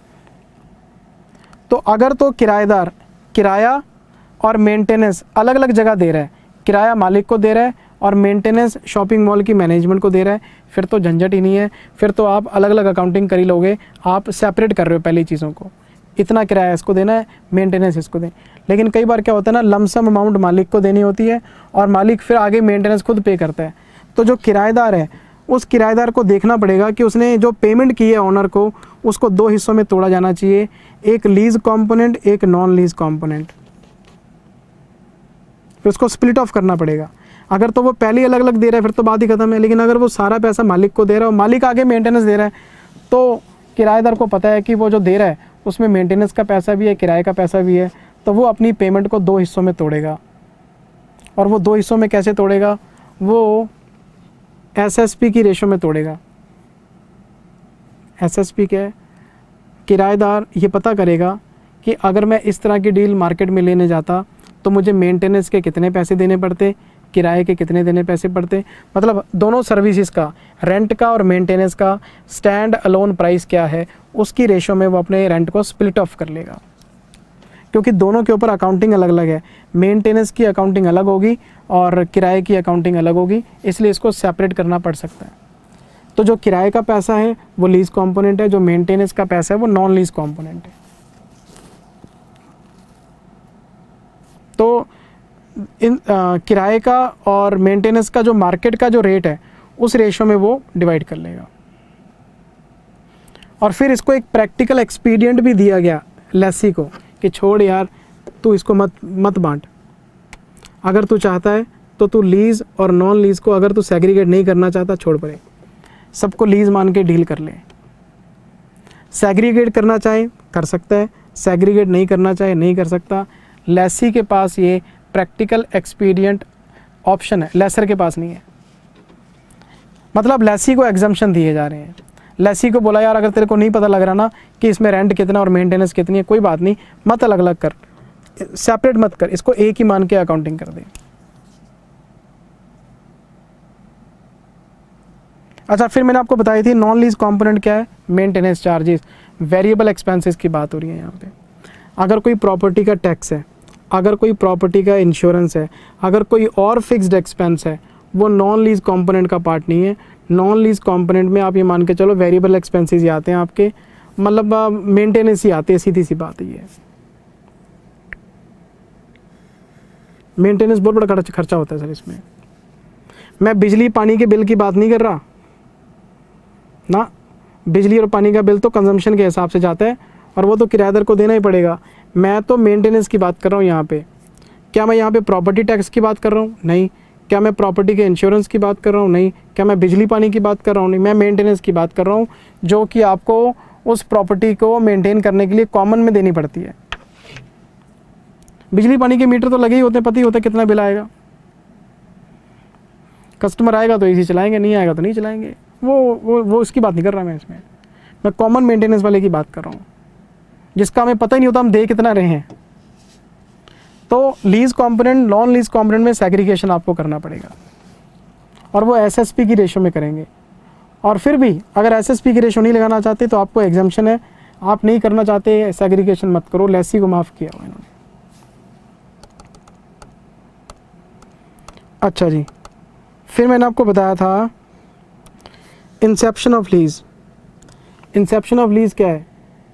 S1: तो अगर तो किराएदार किराया और मेंटेनेंस अलग अलग जगह दे रहा है, किराया मालिक को दे रहा है और मेंटेनेंस शॉपिंग मॉल की मैनेजमेंट को दे रहा है, फिर तो झंझट ही नहीं है, फिर तो आप अलग अलग अकाउंटिंग कर ही लोगे। आप सेपरेट कर रहे हो पहली चीज़ों को, इतना किराया इसको देना है, मेंटेनेंस इसको दें। लेकिन कई बार क्या होता है ना, लमसम अमाउंट मालिक को देनी होती है और मालिक फिर आगे मेंटेनेंस खुद पे करता है। तो जो किराएदार है उस किराएदार को देखना पड़ेगा कि उसने जो पेमेंट की है ऑनर को, उसको 2 हिस्सों में तोड़ा जाना चाहिए, एक लीज कंपोनेंट, एक नॉन लीज कंपोनेंट। फिर उसको स्प्लिट ऑफ करना पड़ेगा। अगर तो वो पहले अलग अलग दे रहा है फिर तो बात ही खत्म है, लेकिन अगर वो सारा पैसा मालिक को दे रहा है और मालिक आगे मेंटेनेंस दे रहा है तो किराएदार को पता है कि वो जो दे रहा है उसमें मेंटेनेंस का पैसा भी है, किराए का पैसा भी है, तो वो अपनी पेमेंट को 2 हिस्सों में तोड़ेगा। और वो 2 हिस्सों में कैसे तोड़ेगा? वो एसएसपी की रेशो में तोड़ेगा। एसएसपी क्या है? किराएदार ये पता करेगा कि अगर मैं इस तरह की डील मार्केट में लेने जाता तो मुझे मेंटेनेंस के कितने पैसे देने पड़ते, किराए के कितने देने पैसे पड़ते, मतलब दोनों सर्विसेज का, रेंट का और मेंटेनेंस का स्टैंड अलोन प्राइस क्या है, उसकी रेशो में वो अपने रेंट को स्प्लिट ऑफ कर लेगा। क्योंकि दोनों के ऊपर अकाउंटिंग अलग अलग है, मेंटेनेंस की अकाउंटिंग अलग होगी और किराए की अकाउंटिंग अलग होगी, इसलिए इसको सेपरेट करना पड़ सकता है। तो जो किराए का पैसा है वो लीज कंपोनेंट है, जो मेंटेनेंस का पैसा है वो नॉन लीज कंपोनेंट है। तो इन किराए का और मेंटेनेंस का जो मार्केट का जो रेट है उस रेशो में वो डिवाइड कर लेगा। और फिर इसको एक प्रैक्टिकल एक्सपीडियंट भी दिया गया लेसी को कि छोड़ यार, तू इसको मत बांट, अगर तू चाहता है तो तू लीज़ और नॉन लीज़ को अगर तू सेग्रीगेट नहीं करना चाहता छोड़ पड़े, सबको लीज़ मान के डील कर ले। सेग्रीगेट करना चाहे कर सकता है, सेग्रीगेट नहीं करना चाहे नहीं कर सकता। लेसी के पास ये प्रैक्टिकल एक्सपीडियंट ऑप्शन है, लेसर के पास नहीं है। मतलब लेसी को एग्जम्पशन दिए जा रहे हैं। लेसी को बोला यार अगर तेरे को नहीं पता लग रहा ना कि इसमें रेंट कितना और मेंटेनेंस कितनी है, कोई बात नहीं, मत अलग अलग कर, सेपरेट मत कर, इसको एक ही मान के अकाउंटिंग कर दे। अच्छा, फिर मैंने आपको बताई थी नॉन लीज कंपोनेंट क्या है, मेंटेनेंस चार्जेस, वेरिएबल एक्सपेंसेस की बात हो रही है यहाँ पे। अगर कोई प्रॉपर्टी का टैक्स है, अगर कोई प्रॉपर्टी का इंश्योरेंस है, अगर कोई और फिक्स्ड एक्सपेंस है, वो नॉन लीज कंपोनेंट का पार्ट नहीं है। नॉन लीज कंपोनेंट में आप ये मान के चलो वेरिएबल एक्सपेंसेस ही आते हैं आपके, मतलब मेंटेनेंस ही आते हैं, सीधी सी बात है ये। मेंटेनेंस बहुत बड़ा खर्चा होता है सर इसमें। मैं बिजली पानी के बिल की बात नहीं कर रहा ना, बिजली और पानी का बिल तो कंजम्पशन के हिसाब से जाता है और वो तो किराएदार को देना ही पड़ेगा। मैं तो मेंटेनेंस की बात कर रहा हूँ यहाँ पे। क्या मैं यहाँ पे प्रॉपर्टी टैक्स की बात कर रहा हूँ? नहीं। क्या मैं प्रॉपर्टी के इंश्योरेंस की बात कर रहा हूँ? नहीं। क्या मैं बिजली पानी की बात कर रहा हूँ? नहीं। मैं मेंटेनेंस की बात कर रहा हूँ, जो कि आपको उस प्रॉपर्टी को मेंटेन करने के लिए कॉमन में देनी पड़ती है। बिजली पानी के मीटर तो लगे ही होते हैं, पता ही होता है कितना बिल आएगा। कस्टमर आएगा तो एसी चलाएंगे, नहीं आएगा तो नहीं चलाएंगे। वो उसकी बात नहीं कर रहा मैं इसमें, मैं कॉमन मेंटेनेंस वाले की बात कर रहा हूँ, जिसका हमें पता ही नहीं होता हम दे कितना रहे हैं। तो lease component, non lease component में सेग्रीगेशन आपको करना पड़ेगा और वो एसएसपी की रेशो में करेंगे। और फिर भी अगर एसएसपी की रेशो नहीं लगाना चाहते तो आपको एग्जम्पशन है, आप नहीं करना चाहते सेग्रीगेशन मत करो, लेसी को माफ़ किया हुआ इन्होंने। अच्छा जी, फिर मैंने आपको बताया था Inception of lease. Inception of lease क्या है?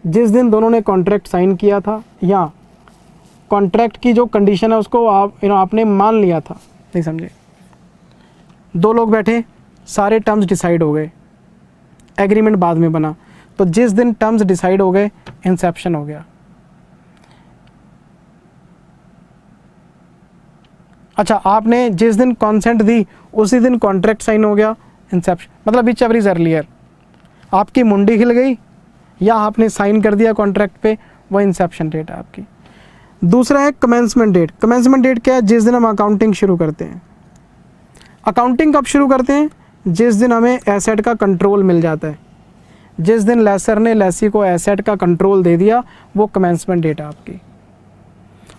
S1: जिस दिन दोनों ने कॉन्ट्रैक्ट साइन किया था या कॉन्ट्रैक्ट की जो कंडीशन है उसको आपने मान लिया था, नहीं समझे, दो लोग बैठे, सारे टर्म्स डिसाइड हो गए, एग्रीमेंट बाद में बना, तो जिस दिन टर्म्स डिसाइड हो गए इंसेप्शन हो गया। अच्छा, आपने जिस दिन कॉन्सेंट दी उसी दिन कॉन्ट्रैक्ट साइन हो गया, इंसेप्शन। मतलब विच एवर इज अर्लियर, आपकी मुंडी हिल गई या आपने साइन कर दिया कॉन्ट्रैक्ट पे, वो इंसेप्शन डेट है आपकी। दूसरा है कमेंसमेंट डेट। कमेंसमेंट डेट क्या है? जिस दिन हम अकाउंटिंग शुरू करते हैं। अकाउंटिंग कब शुरू करते हैं? जिस दिन हमें एसेट का कंट्रोल मिल जाता है, जिस दिन लेसर ने लेसी को एसेट का कंट्रोल दे दिया, वो कमेंसमेंट डेट है आपकी।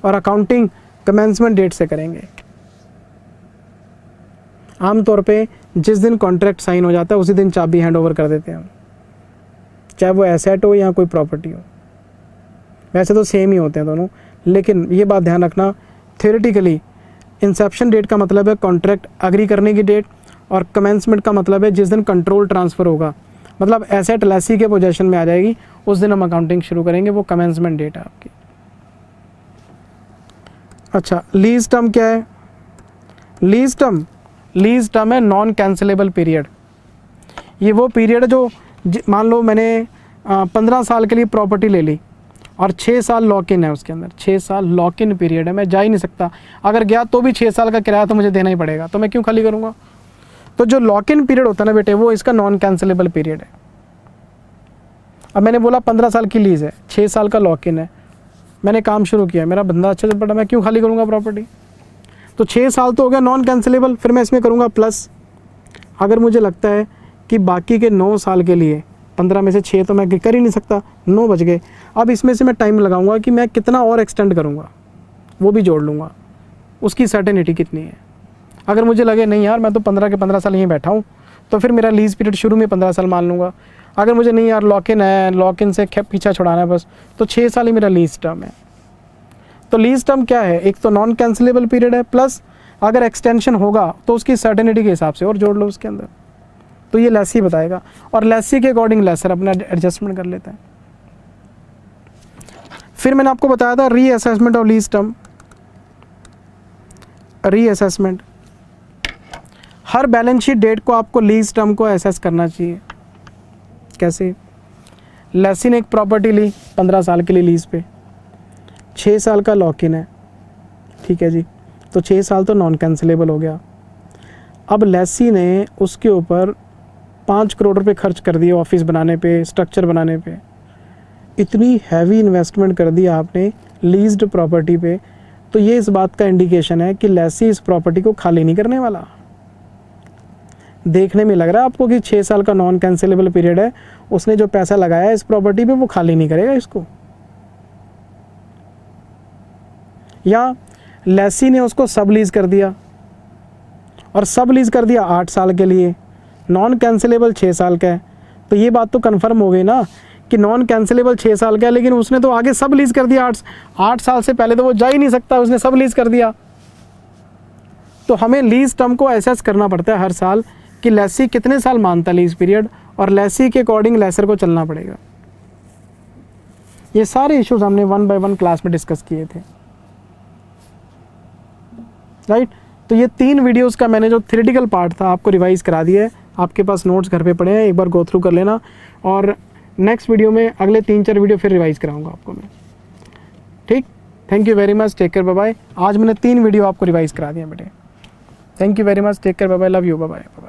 S1: और अकाउंटिंग कमेंसमेंट डेट से करेंगे। आमतौर पे जिस दिन कॉन्ट्रैक्ट साइन हो जाता है उसी दिन चाबी हैंड ओवर कर देते हैं हम, चाहे वो एसेट हो या कोई प्रॉपर्टी हो। वैसे तो सेम ही होते हैं दोनों, लेकिन ये बात ध्यान रखना, थ्योरेटिकली इंसेप्शन डेट का मतलब है कॉन्ट्रैक्ट एग्री करने की डेट, और कमेंसमेंट का मतलब है जिस दिन कंट्रोल ट्रांसफ़र होगा, मतलब एसेट लेसी के पोजेशन में आ जाएगी, उस दिन हम अकाउंटिंग शुरू करेंगे, वो कमेंसमेंट डेट है आपकी। अच्छा, लीज टर्म क्या है? लीज टर्म है नॉन कैंसिलेबल पीरियड। ये वो पीरियड है जो मान लो मैंने 15 साल के लिए प्रॉपर्टी ले ली और 6 साल लॉक इन है उसके अंदर, 6 साल लॉक इन पीरियड है, मैं जा ही नहीं सकता। अगर गया तो भी 6 साल का किराया तो मुझे देना ही पड़ेगा, तो मैं क्यों खाली करूँगा? तो जो लॉक इन पीरियड होता है ना बेटे, वो इसका नॉन कैंसिलेबल पीरियड है। अब मैंने बोला 15 साल की लीज़ है, 6 साल का लॉक इन है, मैंने काम शुरू किया, मेरा बंदा अच्छे से पड़ा, मैं क्यों खाली करूँगा प्रॉपर्टी? तो 6 साल तो हो गया नॉन कैंसिलेबल। फिर मैं इसमें करूँगा प्लस, अगर मुझे लगता है कि बाकी के 9 साल के लिए 15 में से 6 तो मैं कर ही नहीं सकता, 9 बच गए, अब इसमें से मैं टाइम लगाऊंगा कि मैं कितना और एक्सटेंड करूँगा, वो भी जोड़ लूँगा, उसकी सर्टेनिटी कितनी है। अगर मुझे लगे नहीं यार मैं तो 15 के 15 साल यहीं बैठा हूँ, तो फिर मेरा लीज़ पीरियड शुरू में 15 साल मान लूँगा। अगर मुझे नहीं यार लॉक इन है, लॉक इन से पीछा छुड़ाना है बस, तो 6 साल ही मेरा लीज़ टर्म है। तो लीज़ टर्म क्या है? एक तो नॉन कैंसिलेबल पीरियड है, प्लस अगर एक्सटेंशन होगा तो उसकी सर्टेनिटी के हिसाब से और जोड़ लो उसके अंदर, तो ये लेसी बताएगा, और लेसी के अकॉर्डिंग लेसर अपना एडजस्टमेंट कर लेता है। फिर मैंने आपको बताया था reassessment of lease term. Reassessment, हर बैलेंस शीट डेट को आपको लीज टर्म को एसेस करना चाहिए। कैसे? लेसी ने एक प्रॉपर्टी ली 15 साल के लिए लीज़ पे, 6 साल का लॉक इन है, ठीक है जी, तो 6 साल तो नॉन कैंसिलेबल हो गया। अब लेसी ने उसके ऊपर 5 करोड़ रुपए खर्च कर दिए ऑफिस बनाने पे, स्ट्रक्चर बनाने पे, इतनी हैवी इन्वेस्टमेंट कर दी आपने लीज्ड प्रॉपर्टी पे, तो ये इस बात का इंडिकेशन है कि लेसी इस प्रॉपर्टी को खाली नहीं करने वाला। देखने में लग रहा है आपको कि 6 साल का नॉन कैंसिलेबल पीरियड है, उसने जो पैसा लगाया है इस प्रॉपर्टी पे वो खाली नहीं करेगा इसको। या लेसी ने उसको सब लीज कर दिया, और सब लीज कर दिया 8 साल के लिए, नॉन कैंसिलेबल 6 साल का है, तो ये बात तो कंफर्म हो गई ना कि नॉन कैंसिलेबल 6 साल का है, लेकिन उसने तो आगे सब लीज कर दिया 8 साल से पहले तो वो जा ही नहीं सकता, उसने सब लीज कर दिया। तो हमें लीज टर्म को एसेस करना पड़ता है हर साल कि लेसी कितने साल मानता है लीज पीरियड, और लेसी के अकॉर्डिंग लेसर को चलना पड़ेगा। ये सारे इश्यूज हमने 1 बाय 1 क्लास में डिस्कस किए थे, राइट। तो ये 3 वीडियोस का मैंने जो थ्योरेटिकल पार्ट था आपको रिवाइज करा दिया है, आपके पास नोट्स घर पे पड़े हैं, एक बार गो थ्रू कर लेना, और नेक्स्ट वीडियो में अगले 3-4 वीडियो फिर रिवाइज कराऊंगा आपको मैं, ठीक। Thank you very much, take care, bye bye. आज मैंने 3 वीडियो आपको रिवाइज करा दिया बेटे। Thank you very much, take care, bye bye, love you, bye bye.